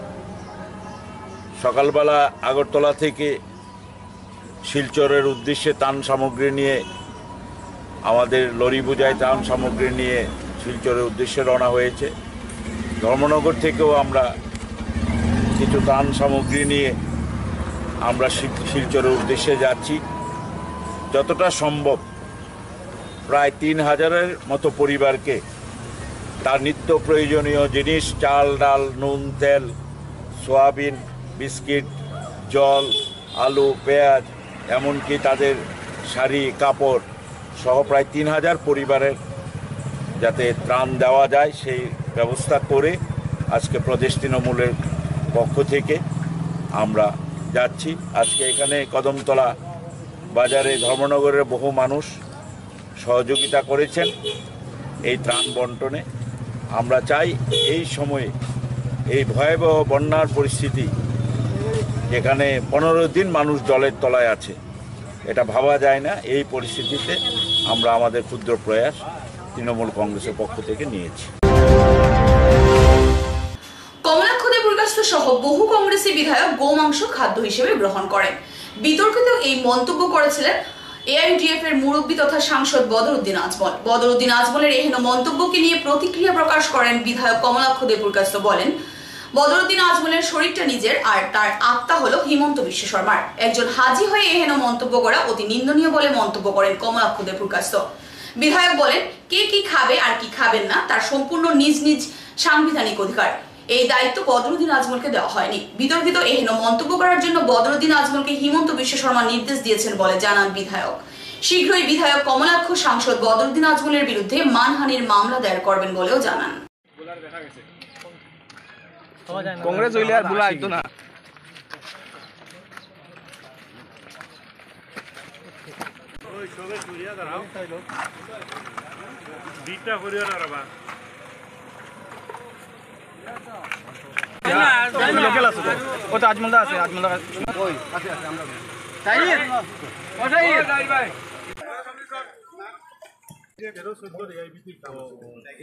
সকালবেলা আগরতলা থেকে শিলচরের উদ্দেশ্যে ত্রাণ সামগ্রী নিয়ে আমাদের লরি বোঝাই ত্রাণ সামগ্রী নিয়ে শিলচরের উদ্দেশ্যে রওনা হয়েছে ধর্মনগর থেকেও আমরা কিছু ত্রাণ সামগ্রী নিয়ে আমরা শিলচরের উদ্দেশ্যে যাচ্ছি যতটা সম্ভব প্রায় 3000-এর মতো পরিবারকে তার নিত্য প্রয়োজনীয় জিনিস চাল ডাল নুন তেল সয়াবিন বিস্কিট জল আলু পেঁয়াজ এমনকি তাদের শাড়ি কাপড় সহ প্রায় 3000 পরিবারের যাতে ত্রাণ দেওয়া যায় সেই ব্যবস্থা করে আজকে প্রদেশ তৃণমূলের পক্ষ থেকে আমরা যাচ্ছি আজকে এখানে কদমতলা বাজারে ধর্মনগরের বহু মানুষ সহযোগিতা করেছেন এই ত্রাণ বন্টনে আমরা চাই এই সময়ে এই ভয়াবহ বন্যার পরিস্থিতি যেখানে 15 দিন মানুষ জলের তলায় আছে এটা ভাবা যায় না এই পরিস্থিতিতে আমরা আমাদের ক্ষুদ্র প্রয়াস তৃণমূল কংগ্রেসের পক্ষ থেকে নিয়েছি কমলাক্ষদেবুরগাস্ত সহ বহু কংগ্রেসী বিধায়ক গোমাংস খাদ্য হিসেবে গ্রহণ করেন বিতর্কিত এই মন্তব্য করেছিলেন এআইইউডিএফ এর মুরব্বী তথা সাংসদ বদরুদ্দিন আজমল বদরুদ্দিন আজমলের এহেন মন্তব্যকে নিয়ে প্রতিক্রিয়া প্রকাশ করেন বিধায়ক কমলাক্ষদেবুরগাস্ত বলেন বদরুদ্দিন আজমলের শরীরটা নিজের আর তার আত্মা হলো হিমন্ত বিশ্ব শর্মার একজন হাজি হয়ে এহেন মন্তব্য করা অতি নিন্দনীয় বলে মন্তব্য করেন কমলাক্ষদেবুরগাস্ত বিধায়ক বলেন কে কি খাবে আর কি খাবেন না তার সম্পূর্ণ নিজ নিজ সাংবিধানিক অধিকার এই দায়িত্ব বদরুদ্দিন আজমলকে দেওয়া হয়নি বিতর্কিত এহেন মন্তব্য করার জন্য বদরুদ্দিন আজমলকে হিমন্ত বিশ্ব শর্মা নির্দেশ দিয়েছেন বলে জানান বিধায়ক শীঘ্রই বিধায়ক কমলাক্ষ সাংসদ বদরুদ্দিন আজমলের বিরুদ্ধে মানহানির মামলা দায়ের করবেন বলেও জানান কংগ্রেস হইলে আর বুলা আইতো না ওই সবে করিয়া দাঁড়াও বিটা করিয়া দাঁড়াবা লোকাল আছে ও তো আজমলদা আছে আজমলদা ওই আছে আছে আমরা তাইর ও তাইর ভাই যে 14 দেয় বিক্রি কাম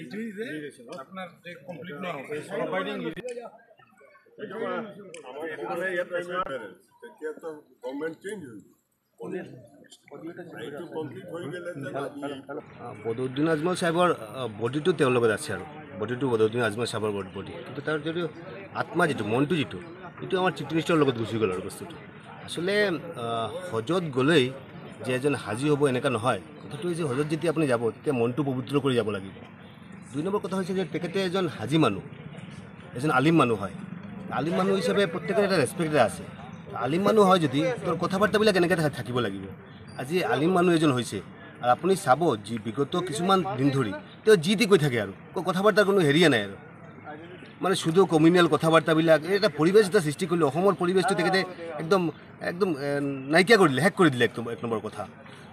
এইটুই যে আপনার যে কমপ্লিট না হবে providing government change Badruddin Ajmal সাহেবৰ বডিটো তেওঁৰ লগত আছে আৰু বডিটো বদৰুদ্দিন আজমল সাহেবৰ বডি কিন্তু তাৰ যদিও আত্মা যিটো মনটো যিটো এইটো আমাৰ চিফ মিনিষ্টাৰৰ লগত গুচি গ'ল আৰু বস্তুটো আসলে হজত গ'লেই যে এজন হাজি হ'ব এনেকুৱা নহয় কথাটো হৈছে হজত যেতিয়া আপুনি যাব তেতিয়া মনটো পবিত্ৰ কৰি যাব লাগিব 2 নম্বৰ কথা হৈছে যে তেখেতে এজন হাজি মানুহ এজন আলিম মানুহ হয় আলিম মানুহ হিচাপে প্ৰত্যেকৰে এটা ৰেছপেক্ট আছে আলিম মানুহ হয় যদি তোৰ কথা বাৰ্তাবিলাক এনেকৈ থাকিব লাগিব আজি আলিম মানুহ এজন হৈছে আৰু আপুনি চাব যি বিগত কিছুমান দিন ধৰি তেওঁ যি তি কৈ থাকে আৰু কথা বাৰ্তাৰ কোনো হেৰিয়ে নাই আৰু মানে শুধু কমিউনিয়াল কথা বাৰ্তাবিলাক এটা পৰিৱেশ এটা সৃষ্টি কৰিলে অসমৰ পৰিৱেশটো তেখেতে একদম একদম নাইকিয়া কৰি দিলে হেক কৰি দিলে একদম 1 নম্বৰ কথা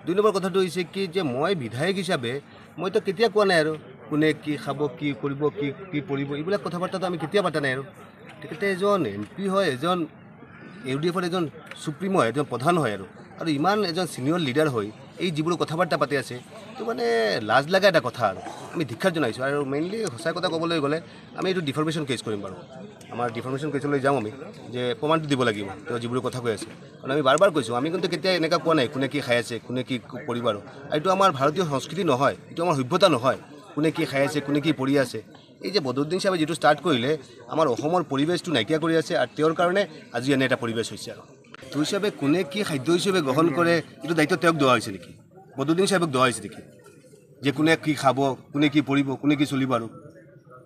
2 নম্বৰ কথাটো হৈছে কি যে মই বিধায়ক হিচাপে মইতো কেতিয়া কোৱা নাই আৰু কোনে কি খাব কি কৰিব কি পৰিব এইবিলাক কথা বাৰ্তাটো আমি কেতিয়া পাতা নাই আৰু তেখেতে এজন এমপি হয় এজন ইউডিএফৰ এজন সুপ্ৰিম হয় এজন প্ৰধান হয় আৰু ইমান এজন সিনিয়ৰ লিডাৰ হয় এই যিবোৰ কথা বাৰ্তা পাতি আছে তো মানে লাজ লগা এটা কথা আৰু আমি ধিক্ষাৰ জনাইছোঁ আৰু মেইনলি সঁচা কথা ক'বলৈ গ'লে আমি এইটো ডিফৰ্মেশ্যন কেছ কৰিম বাৰু আমাৰ ডিফৰ্মেশ্যন কেছলৈ যাওঁ আমি যে প্ৰমাণটো দিব লাগিব তেওঁ যিবোৰ কথা কৈ আছে কাৰণ আমি বাৰ কৈছোঁ আমি কিন্তু কেতিয়া এনেকুৱা কোৱা নাই কোনে কি খাই আছে কোনে কি কৰিব আৰু এইটো আমাৰ ভাৰতীয় সংস্কৃতি নহয় এইটো আমাৰ সভ্যতা নহয় কোনে কি খাই আছে কোনে কি পৰি আছে এই যে বদৰুদ্দিন সাহেবে যেটো ষ্টাৰ্ট কৰিলে আমাৰ অসমৰ পৰিৱেশটো নাইকিয়া কৰি আছে আৰু তেওঁৰ কাৰণে আজি এনে এটা পৰিৱেশ হৈছে আৰু তো হিচাপে কোনে কি খাদ্য হিচাপে গ্ৰহণ কৰে এইটো দায়িত্ব তেওঁক দিয়া হৈছে নেকি বদৰুদ্দিন সাহেবক দিয়া হৈছে নেকি যে কোনে কি খাব কোনে কি পৰিব কোনে কি চলিব আৰু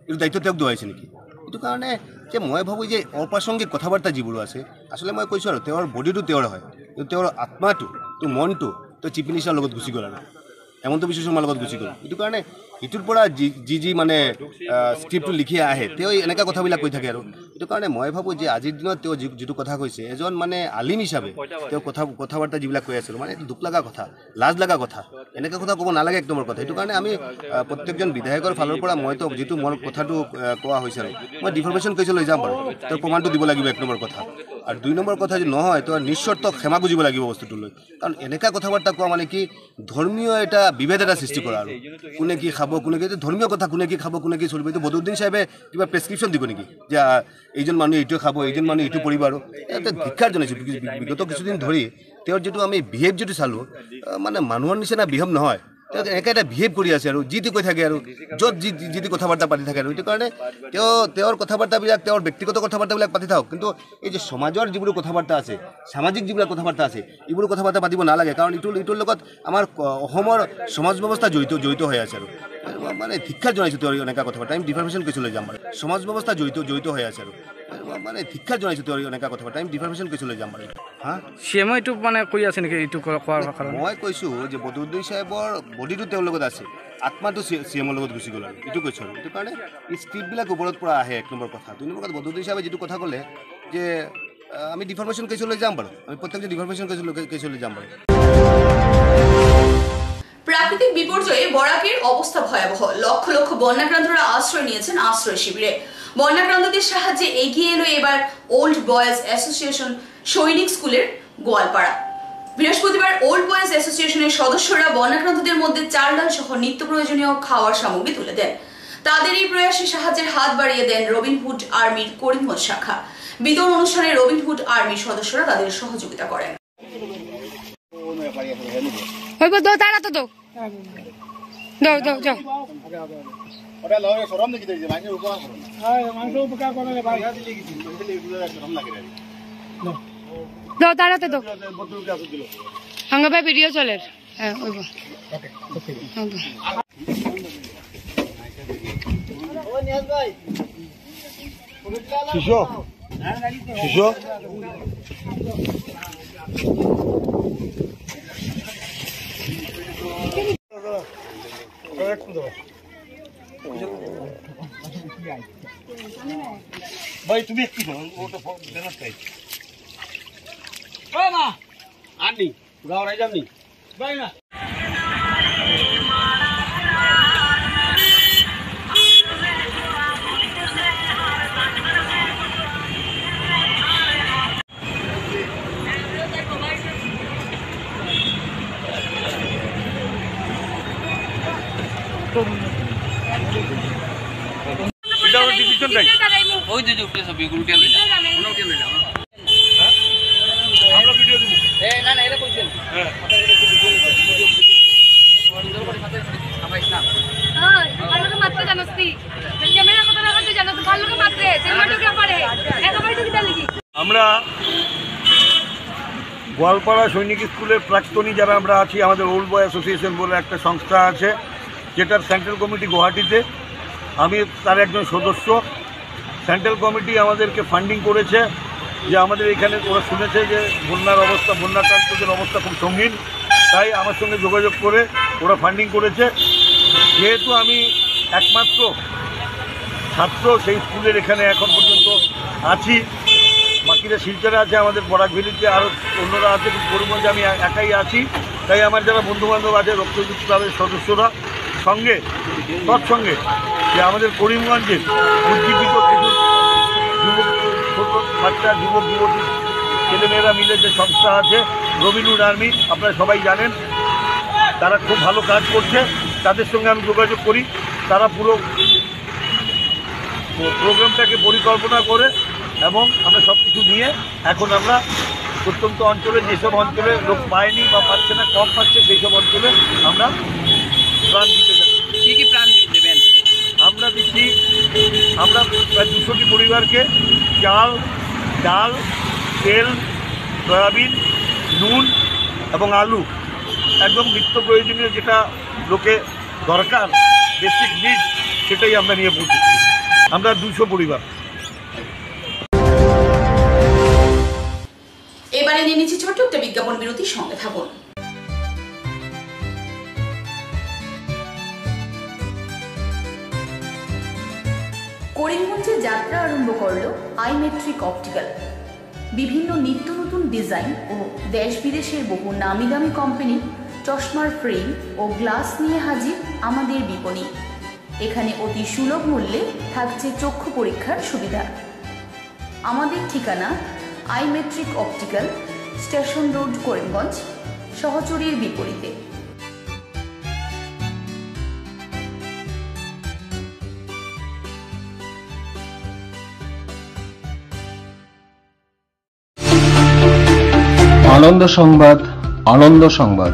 এইটো দায়িত্ব তেওঁক দিয়া হৈছে নেকি এইটো কাৰণে যে মই ভাবোঁ যে অপ্ৰাসংগিক কথা বাৰ্তা যিবোৰ আছে আচলতে মই কৈছোঁ আৰু তেওঁৰ বডিটো তেওঁৰ হয় কিন্তু তেওঁৰ আত্মাটো তো মনটো তো চিফ মিনিষ্টাৰৰ লগত গুচি গ'ল আৰু হেমন্ত বিশ্ব শৰ্মাৰ লগত গুচি গ'ল এইটো কাৰণে ইটোৰ পৰা যি মানে স্ক্ৰিপ্টটো লিখি আহে তেওঁ এনেকুৱা কথাবিলাক কৈ থাকে আৰু এইটো কাৰণে মই ভাবোঁ যে আজিৰ দিনত তেওঁ যিটো কথা কৈছে এজন মানে আলিম হিচাপে তেওঁ কথা বাৰ্তা যিবিলাক কৈ আছিল মানে এইটো দুখ লগা কথা লাজ লগা কথা এনেকুৱা কথা ক'ব নালাগে 1 নম্বৰ কথা এইটো কাৰণে আমি প্ৰত্যেকজন বিধায়কৰ ফালৰ পৰা মইতো যিটো মোৰ কথাটো কোৱা হৈছে আৰু মই ডিফৰ্মেশ্যন কেছলৈ যাম বাৰু তেওঁ প্ৰমাণটো দিব লাগিব 1 নম্বৰ কথা আৰু 2 নম্বৰ কথা যে নহয় তো নিশ্চয়ত ক্ষমা খুজিব লাগিব বস্তুটো লৈ কাৰণ এনেকুৱা কথা বাৰ্তা কোৱা মানে কি ধৰ্মীয় এটা বিভেদ এটা সৃষ্টি কৰা আৰু কোনে কি খাব কোনে কি ধৰ্মীয় কথা কোনে কি খাব কোনে কি চলিব এইটো বদৰুদ্দিন সাহেবে কিবা প্ৰেছক্ৰিপশ্যন দিব নেকি যে এইজন মানুহ এইটো খাব এইজন মানুহ এইটো পৰিব আৰু এটা ধিক্ষাৰ জনাইছোঁ বিগত কিছুদিন ধৰি তেওঁৰ যিটো আমি বিহেভ যিটো চালোঁ মানে মানুহৰ নিচিনা বিহেভ নহয় তেওঁ এনেকৈ এটা বিহেভ কৰি আছে আৰু যি তি কৈ থাকে আৰু য'ত যি তি কথা বাৰ্তা পাতি থাকে আৰু এইটো কাৰণে তেওঁৰ কথা বাৰ্তাবিলাক তেওঁৰ ব্যক্তিগত কথা বাৰ্তাবিলাক পাতি থাকক কিন্তু এই যে সমাজৰ যিবোৰ কথা বাৰ্তা আছে সামাজিক যিবিলাক কথা বাৰ্তা আছে এইবোৰ কথা বাৰ্তা পাতিব নালাগে কাৰণ ইটোৰ লগত আমাৰ অসমৰ সমাজ ব্যৱস্থা জড়িত হৈ আছে আৰু মানে ধিক্ষাৰ জনাইছোঁ তেওঁৰ এনেকুৱা কথা বাৰ্তা আমি ডিফৰ্মেশ্যন কেছলৈ যাম বাৰু সমাজ ব্যৱস্থা জড়িত হৈ আছে আৰু মানে ধিক্ষাৰ জনাইছোঁ তেওঁৰ এনেকুৱা কথা বাৰ্তা আমি ডিফৰ্মেশ্যন কেছলৈ যাম বাৰু হা চিএমও এইটো মানে কৈ আছে নেকি এইটো কোৱাৰ কাৰণে মই কৈছোঁ যে বদৰুদ্দিন সাহেবৰ বডিটো তেওঁৰ লগত আছে আত্মাটো চিএমৰ লগত গুচি গ'ল আৰু এইটো কৈছোঁ আৰু এইটো কাৰণে এই স্ক্ৰিপ্টবিলাক ওপৰত পৰা আহে 1 নম্বৰ কথা 2 নম্বৰ কথা বদৰুদ্দিন সাহেবে যিটো কথা ক'লে যে আমি ডিফৰ্মেশ্যন কেছলৈ যাম বাৰু আমি প্ৰত্যেকজন ডিফৰ্মেশ্যন কেছলৈ যাম বাৰু প্রাকৃতিক বিপর্যয়ে বরাকের অবস্থা ভয়াবহ লক্ষ লক্ষ বন্যাক্রান্তরা আশ্রয় নিয়েছেন আশ্রয় শিবিরে বন্যাক্রান্তদের সাহায্যে এগিয়ে এলো এবার ওল্ড বয়েজ অ্যাসোসিয়েশন সৈনিক স্কুলের গোয়ালপাড়া বৃহস্পতিবার ওল্ড বয়েজ অ্যাসোসিয়েশনের সদস্যরা বন্যাক্রান্তদের মধ্যে চাল ডাল সহ নিত্য প্রয়োজনীয় খাওয়ার সামগ্রী তুলে দেন তাদের এই প্রয়াসে সাহায্যের হাত বাড়িয়ে দেন রবিনহুড আর্মির করিমগঞ্জ শাখা বিতরণ অনুষ্ঠানে রবিনহুড আর্মির সদস্যরা তাদের সহযোগিতা করেন দাও তারা তো দাও যাও ওটা লগে সরম দেখি দিই মাইনে উপকার করো হ্যাঁ মাংস উপকার করলে ভাই সরম লাগে দাও তারা তো হঙ্গা ভিডিও চলে হ্যাঁ ওইব ও নিয়াজ ভাই শিশু শিশু ভাই তুমি একটু ওটা দেনাস চাই ও মা আনি গাও রাই যামনি ভাই না ডিসিশন দেই ওই যে উপরে সব এগুলো কে লইলা ওনা কে লইলা আমরা ভিডিও দিব না না এটা কইছেন হ্যাঁ ভালোকে মারতে জানোস তুই ক্যামেরা কথা না করতে জানোস ভালোকে মারতে সিনেমাটোগ্রাফারে একেবারে তো কিটা লিখি আমরা গোয়ালপাড়া সৈনিক স্কুলের প্রাক্তনী যারা আমরা আছি আমাদের ওল্ড বয় অ্যাসোসিয়েশন বলে একটা সংস্থা আছে যেটার সেন্ট্রাল কমিটি গুয়াহাটিতে আমি তার একজন সদস্য সেন্ট্রাল কমিটি আমাদেরকে ফান্ডিং করেছে যে আমাদের এখানে ওরা শুনেছে যে বন্যাক্রান্তদের অবস্থা খুব সঙ্গীন তাই আমার সঙ্গে যোগাযোগ করে ওরা ফান্ডিং করেছে যেহেতু আমি একমাত্র ছাত্র সেই স্কুলের এখানে এখন পর্যন্ত আছি বাকিরা শিলচরে আছে আমাদের বরাকভেলিতে আরও অন্যরা আছে করিমগঞ্জে আমি একাই আছি তাই আমার যারা বন্ধুবান্ধব আছে রক্তযুক্ত ক্লাবের সদস্যরা সঙ্গে তৎসঙ্গে যে আমাদের করিমগঞ্জের উজ্জীবিত কিছু যুবক ছোট বাচ্চা যুবক যুবতী ছেলেমেয়েরা মিলে যে সংস্থা আছে রবিনুর আর্মি আপনারা সবাই জানেন তারা খুব ভালো কাজ করছে তাদের সঙ্গে আমি যোগাযোগ করি তারা পুরো প্রোগ্রামটাকে পরিকল্পনা করে এবং আমরা সব কিছু নিয়ে এখন আমরা প্রত্যন্ত অঞ্চলে যেসব অঞ্চলে লোক পায়নি বা পাচ্ছে না কম পাচ্ছে সেই সব অঞ্চলে আমরা প্রাণ দিতে যাচ্ছি কী কী প্রাণ দেবেন আমরা দিচ্ছি আমরা প্রায় 200টি পরিবারকে চাল ডাল তেল সয়াবিন নুন এবং আলু একদম নিত্য প্রয়োজনীয় যেটা লোকে দরকার বেসিক নিড সেটাই আমরা নিয়ে পৌঁছেছি আমরা 200 পরিবার এবারে নিয়ে নিচ্ছি ছোট্ট একটা বিজ্ঞাপন বিরতির সঙ্গে থাকুন। করিমগঞ্জে যাত্রা আরম্ভ করল আইমেট্রিক অপটিক্যাল। বিভিন্ন নিত্য নতুন ডিজাইন ও দেশ বিদেশের বহু নামি দামি কোম্পানি চশমার ফ্রেম ও গ্লাস নিয়ে হাজির আমাদের বিপণী। এখানে অতি সুলভ মূল্যে থাকছে চক্ষু পরীক্ষার সুবিধা। আমাদের ঠিকানা আইমেট্রিক অপটিক্যাল, স্টেশন রোড, করিমগঞ্জ, সহচরীর বিপরীতে। আনন্দ সংবাদ, আনন্দ সংবাদ।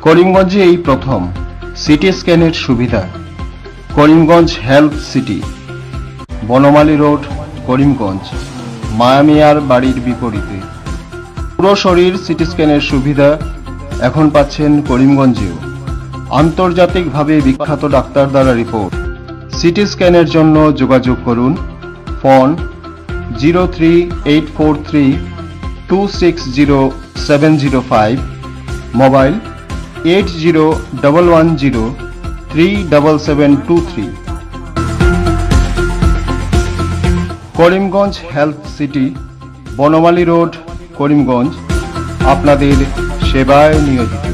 করিমগঞ্জে এই প্রথম সিটি স্ক্যানের সুবিধা। Karimganj health city, Banamali road, Karimganj, মায়ামিয়ার বাড়ির বিপরীতে। পুরো শরীর সিটি স্ক্যানের সুবিধা এখন পাচ্ছেন করিমগঞ্জেও। আন্তর্জাতিকভাবে বিখ্যাত ডাক্তার দ্বারা রিপোর্ট। সিটি স্ক্যানের জন্য যোগাযোগ করুন phone 03843260705, mobile 8011037723। Karimganj health city, Banamali road, Karimganj, আপনাদের সেবায় নিয়োজিত।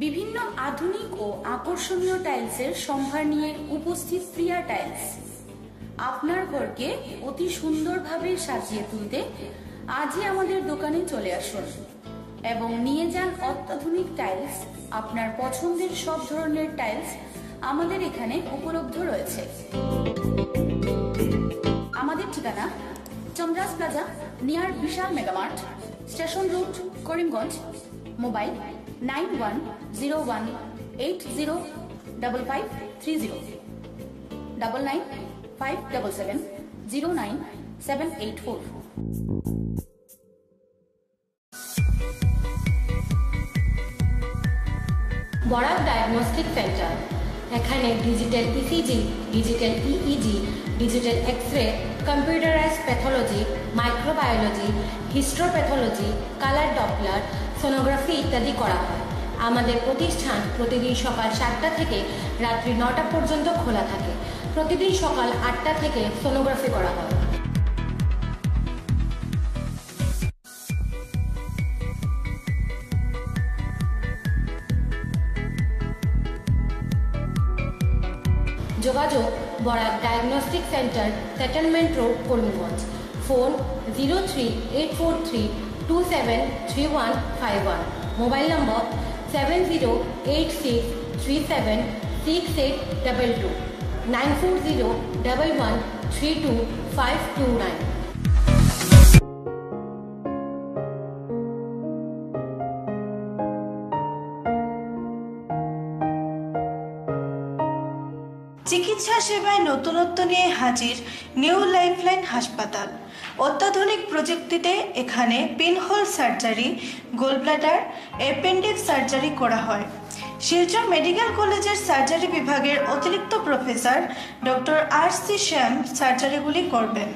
বিভিন্ন আধুনিক ও আকর্ষণীয় টাইলসের সম্ভার নিয়ে উপস্থিত প্রিয়া টাইলস। আপনার ঘরকে অতি সুন্দরভাবে সাজিয়ে তুলতে আজই আমাদের দোকানে চলে আসুন এবং নিয়ে যান অত্যাধুনিক টাইলস। আপনার পছন্দের সব ধরনের টাইলস আমাদের এখানে উপলব্ধ রয়েছে। আমাদের ঠিকানা Chandras plaza, near Vishal mega mart, station road, Karimganj. Mobile 9101805530, 9957709784। Barak diagnostic centre. এখানে digital ECG, digital EEG, digital X-ray, computerise pathology, microbiology, histopathology, colour Doppler, sonography ইত্যাদি করা হয়। আমাদের প্রতিষ্ঠান প্রতিদিন সকাল 7টা থেকে রাত্রি 9টা পর্যন্ত খোলা থাকে। প্রতিদিন সকাল 8টা থেকে সোনোগ্রাফি করা হয়। যোগাযোগ Barak diagnostic centre, settlement road, Karimganj. Phone 038432733151। Mobile নম্বর 7086376822 9401132529। চিকিৎসা সেবায় নতুনত্ব নিয়ে হাজির নিউ লাইফলাইন হাসপাতাল। অত্যাধুনিক প্রযুক্তিতে এখানে pinhole surgery, gallbladder, appendix surgery করা হয়। শিলচর মেডিকেল কলেজের সার্জারি বিভাগের অতিরিক্ত প্রফেসর ডক্টর RC শ্যাম সার্জারিগুলি করবেন।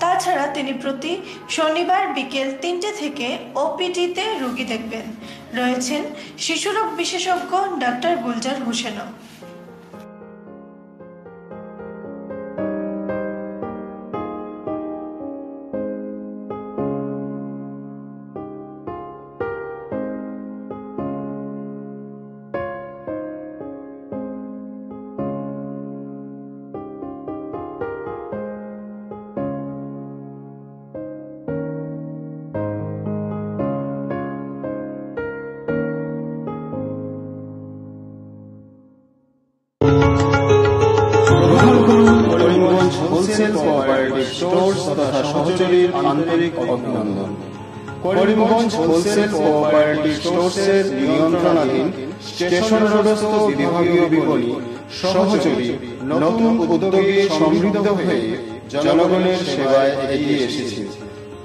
তাছাড়া তিনি প্রতি শনিবার বিকেল 3টে থেকে OPD-তে রোগী দেখবেন। রয়েছেন শিশুরোগ বিশেষজ্ঞ ডক্টর গুলজার হোসেনও। হোলসেল কোঅপারেটিভ স্টোর্স তথা সহযোগীর আন্তরিক অভিনন্দন। করিমগঞ্জ হোলসেল কোঅপারেটিভ স্টোর্সের নিয়ন্ত্রণাধীন স্টেশন রোডস্থ বিভাগীয় বিপণী সহযোগী নতুন উদ্যোগে সমৃদ্ধ হয়ে জনগণের সেবায় এগিয়ে এসেছে।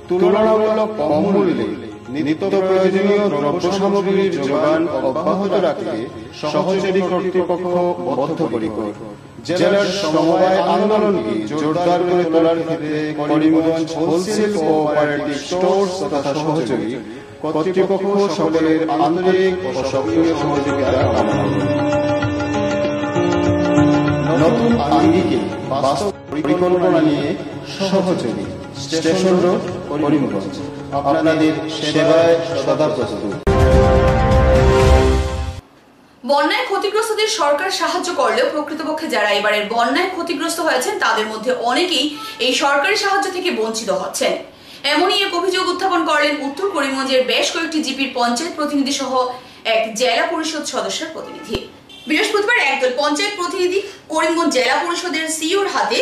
তুলনামূলক কম মূল্যে নিত্য প্রয়োজনীয় দ্রব্য সামগ্রীর যোগান অব্যাহত রাখতে সহযোগী কর্তৃপক্ষ বদ্ধপরিকর। জেলার সমবায় আন্দোলনকে জোরদার করে তোলার ক্ষেত্রে করিমগঞ্জ হোলসেল কোঅপারেটিভ স্টোর্স তথা সহযোগী কর্তৃপক্ষ সকলের আন্তরিক ও সক্রিয় সহযোগিতা কামনা করে। নতুন আঙ্গিকে বাস্তব পরিকল্পনা নিয়ে সহযোগী স্টেশন রোড করিমগঞ্জ আপনাদের সেবায় সদা প্রস্তুত। বন্যায় ক্ষতিগ্রস্তদের সরকার সাহায্য করলেও প্রকৃতপক্ষে যারা এবারের বন্যায় ক্ষতিগ্রস্ত হয়েছেন তাদের মধ্যে অনেকেই এই সরকারি সাহায্য থেকে বঞ্চিত হচ্ছেন। এমনই এক অভিযোগ উত্থাপন করলেন উত্তর করিমগঞ্জের বেশ কয়েকটি জিপির পঞ্চায়েত প্রতিনিধি সহ এক জেলা পরিষদ সদস্যের প্রতিনিধি। বৃহস্পতিবার একদল পঞ্চায়েত প্রতিনিধি করিমগঞ্জ জেলা পরিষদের সিইওর হাতে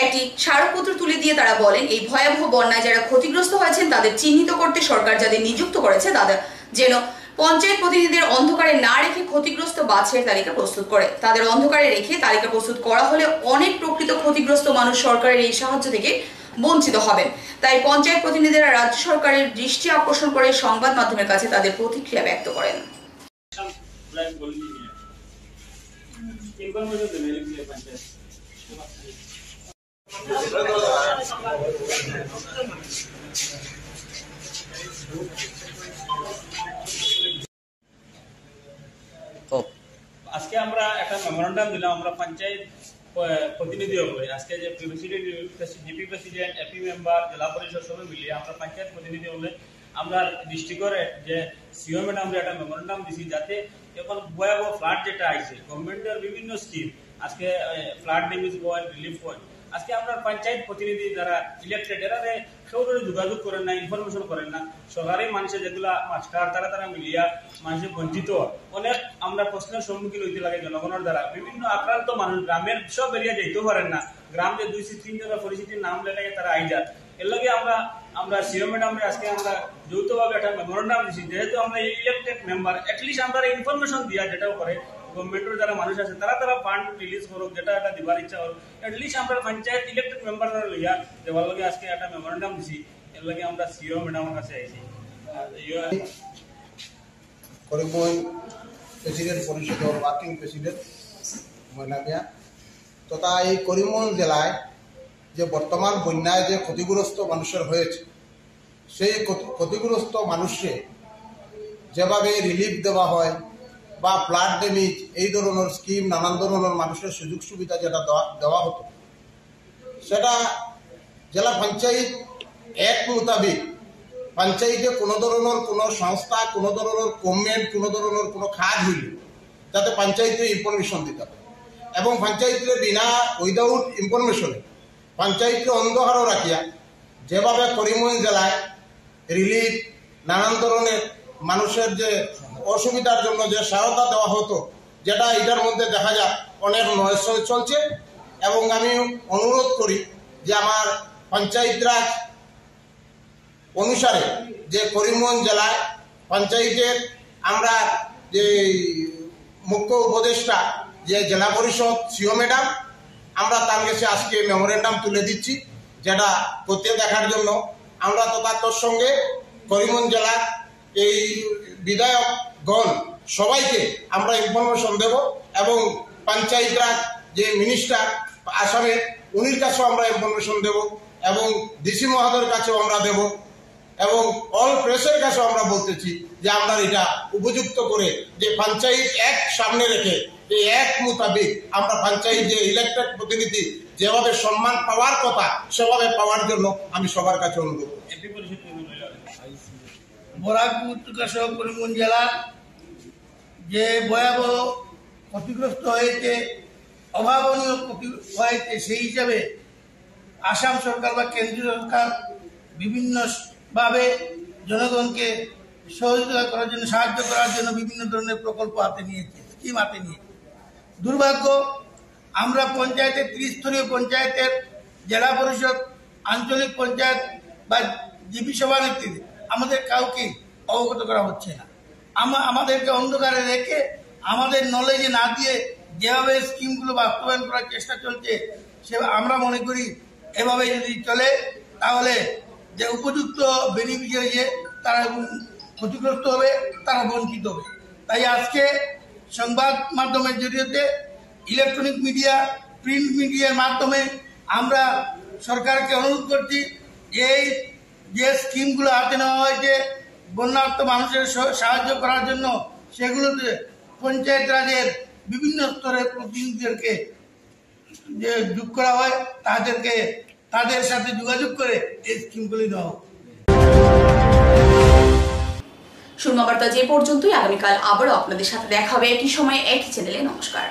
একটি স্মারকপত্র তুলে দিয়ে তারা বলেন, এই ভয়াবহ বন্যায় যারা ক্ষতিগ্রস্ত হয়েছেন তাদের চিহ্নিত করতে সরকার যাদের নিযুক্ত করেছে তাদের যেন পঞ্চায়েত প্রতিনিধিদের অন্ধকারে না রেখে ক্ষতিগ্রস্ত বাছাইয়ের তালিকা প্রস্তুত করে। তাদের অন্ধকারে রেখে তালিকা প্রস্তুত করা হলে অনেক প্রকৃত ক্ষতিগ্রস্ত মানুষ সরকারের এই সাহায্য থেকে বঞ্চিত হবেন। তাই পঞ্চায়েত প্রতিনিধিরা রাজ্য সরকারের দৃষ্টি আকর্ষণ করে সংবাদ মাধ্যমের কাছে তাদের প্রতিক্রিয়া ব্যক্ত করেন। আজকে আমরা একটা মেমোরেন্ডাম দিলাম আমরা পঞ্চায়েত প্রতিনিধি হয়ে আজকে যে president, GP president, AP member, zila parishad সবাই মিলিয়ে আমরা পঞ্চায়েত প্রতিনিধি হলে আমরা ডিস্ট্রিক্টরে যে সিও ম্যাডাম একটা মেমোরেন্ডাম দিছি যাতে এখন ভয়াবহ ফ্লাড যেটা আইছে গভর্নমেন্টের বিভিন্ন স্কিম আজকে flood damage point, relief point আজকে আমরা পঞ্চায়েত প্রতিনিধি যারা ইলেক্টেড এরা সৌরে যোগাযোগ করেন না, ইনফরমেশন করেন না। সরকারি মানুষের যেগুলা মাস্টার তারা মিলিয়া মানুষের বঞ্চিত অনেক আমরা প্রশ্নের সম্মুখীন হইতে লাগে জনগণের দ্বারা। বিভিন্ন আক্রান্ত মানুষ গ্রামের সব এরিয়া যেতেও পারেন না, গ্রাম যে 2-3 জনের পরিস্থিতির নাম লেগে তারা আইজাত। এর লগে আমরা সিও ম্যাডামের আজকে আমরা যৌথভাবে একটা মেমোরেন্ডাম দিচ্ছি, যেহেতু আমরা ইলেক্টেড মেম্বার এটলিস্ট আমরা ইনফরমেশন দিয়া যেটাও করে গভর্নমেন্টের যারা মানুষ আছে তারা ফান্ড রিলিজ করুক, যেটা একটা দিবার ইচ্ছা হোক এটলিস্ট আমরা পঞ্চায়েত ইলেক্টেড মেম্বার লইয়া দেওয়ার লগে আজকে একটা মেমোরেন্ডাম দিছি। এর লগে আমরা সিও ম্যাডামের কাছে আইছি। করিমগঞ্জ প্রেসিডেন্ট পরিষদের ওয়ার্কিং প্রেসিডেন্ট ময়নামিয়া তথা এই করিমগঞ্জ জেলায় যে বর্তমান বন্যায় যে ক্ষতিগ্রস্ত মানুষের হয়েছে সেই ক্ষতিগ্রস্ত মানুষকে যেভাবে রিলিফ দেওয়া হয় বা ফ্লাড ড্যামেজ এই ধরনের স্কিম নানান ধরনের মানুষের সুযোগ সুবিধা যেটা দেওয়া হতো সেটা জেলা পঞ্চায়েত এক মোতাবেক পঞ্চায়েতে কোনো ধরনের কোনো সংস্থা, কোনো ধরনের গভর্নমেন্ট, কোনো ধরনের কোনো কাজ হইল যাতে পঞ্চায়েতে ইনফরমেশন দিতে পারে এবং পঞ্চায়েতের বিনা উইদাউট ইনফরমেশনে পঞ্চায়েতকে অন্ধকারও রাখিয়া যেভাবে করিমগঞ্জ জেলায় রিলিফ নানান ধরনের মানুষের যে অসুবিধার জন্য যে সহায়তা দেওয়া হতো, যেটা এটার মধ্যে দেখা যায় অনেক নয়েজ চলছে। এবং আমি অনুরোধ করি যে আমার পঞ্চায়েত রাজ অনুসারে যে করিমগঞ্জ জেলায় পঞ্চায়েতের আমরা যে মুখ্য উপদেষ্টা যে জেলা পরিষদ সিও ম্যাডাম, আমরা তার কাছে আজকে মেমোরেন্ডাম তুলে দিচ্ছি, যেটা করতে দেখার জন্য আমরা তথার সঙ্গে করিমগঞ্জ জেলার এই বিধায়কগণ সবাইকে আমরা ইনফরমেশন দেব এবং পঞ্চায়েত রাজ যে মিনিস্টার আসামের উনির কাছেও আমরা ইনফরমেশন দেব এবং ডিসি মহোদয়ের কাছেও আমরা দেব এবং অল প্রেসের কাছেও আমরা বলতেছি যে আমরা এটা উপযুক্ত করে যে পঞ্চায়েত এক সামনে রেখে এই এক মোতাবেক আমরা পঞ্চায়েত যে ইলেক্টেড প্রতিনিধি যেভাবে সম্মান পাওয়ার কথা সেভাবে পাওয়ার জন্য আমি সবার কাছে অনুরোধ করছি। বরাক উপত্যকা সহ করিমগঞ্জ জেলার যে ভয়াবহ ক্ষতিগ্রস্ত হয়েছে, অভাবনীয় ক্ষতি হয়েছে, সেই হিসাবে আসাম সরকার বা কেন্দ্রীয় সরকার বিভিন্নভাবে জনগণকে সহযোগিতা করার জন্য, সাহায্য করার জন্য বিভিন্ন ধরনের প্রকল্প হাতে নিয়েছে, স্কিম হাতে নিয়েছে। দুর্ভাগ্য, আমরা পঞ্চায়েতের ত্রিস্তরীয় পঞ্চায়েতের জেলা পরিষদ, আঞ্চলিক পঞ্চায়েত বা জিপি সভানেত্রীদের আমাদের কাউকে অবগত করা হচ্ছে না। আমাদেরকে অন্ধকারে রেখে, আমাদের নলেজে না দিয়ে যেভাবে স্কিমগুলো বাস্তবায়ন করার চেষ্টা চলছে, সে আমরা মনে করি এভাবে যদি চলে তাহলে যে উপযুক্ত বেনিফিশিয়ারি যে তারা ক্ষতিগ্রস্ত হবে, তারা বঞ্চিত হবে। তাই আজকে সংবাদ মাধ্যমের জরিয়ে, ইলেকট্রনিক মিডিয়া, প্রিন্ট মিডিয়ার মাধ্যমে আমরা সরকারকে অনুরোধ করছি এই যে স্কিমগুলো হাতে নেওয়া হয়েছে বন্যার্ত মানুষের সাহায্য করার জন্য, সেগুলোতে পঞ্চায়েত রাজের বিভিন্ন স্তরের প্রতিনিধিদেরকে যে যোগ করা হয়, তাদের সাথে যোগাযোগ করে এই স্কিমগুলি নেওয়া হোক। শূন্যবার্তা যে পর্যন্তই। আগামীকাল আবারও আপনাদের সাথে দেখা হবে একই সময়ে একই চ্যানেলে। নমস্কার।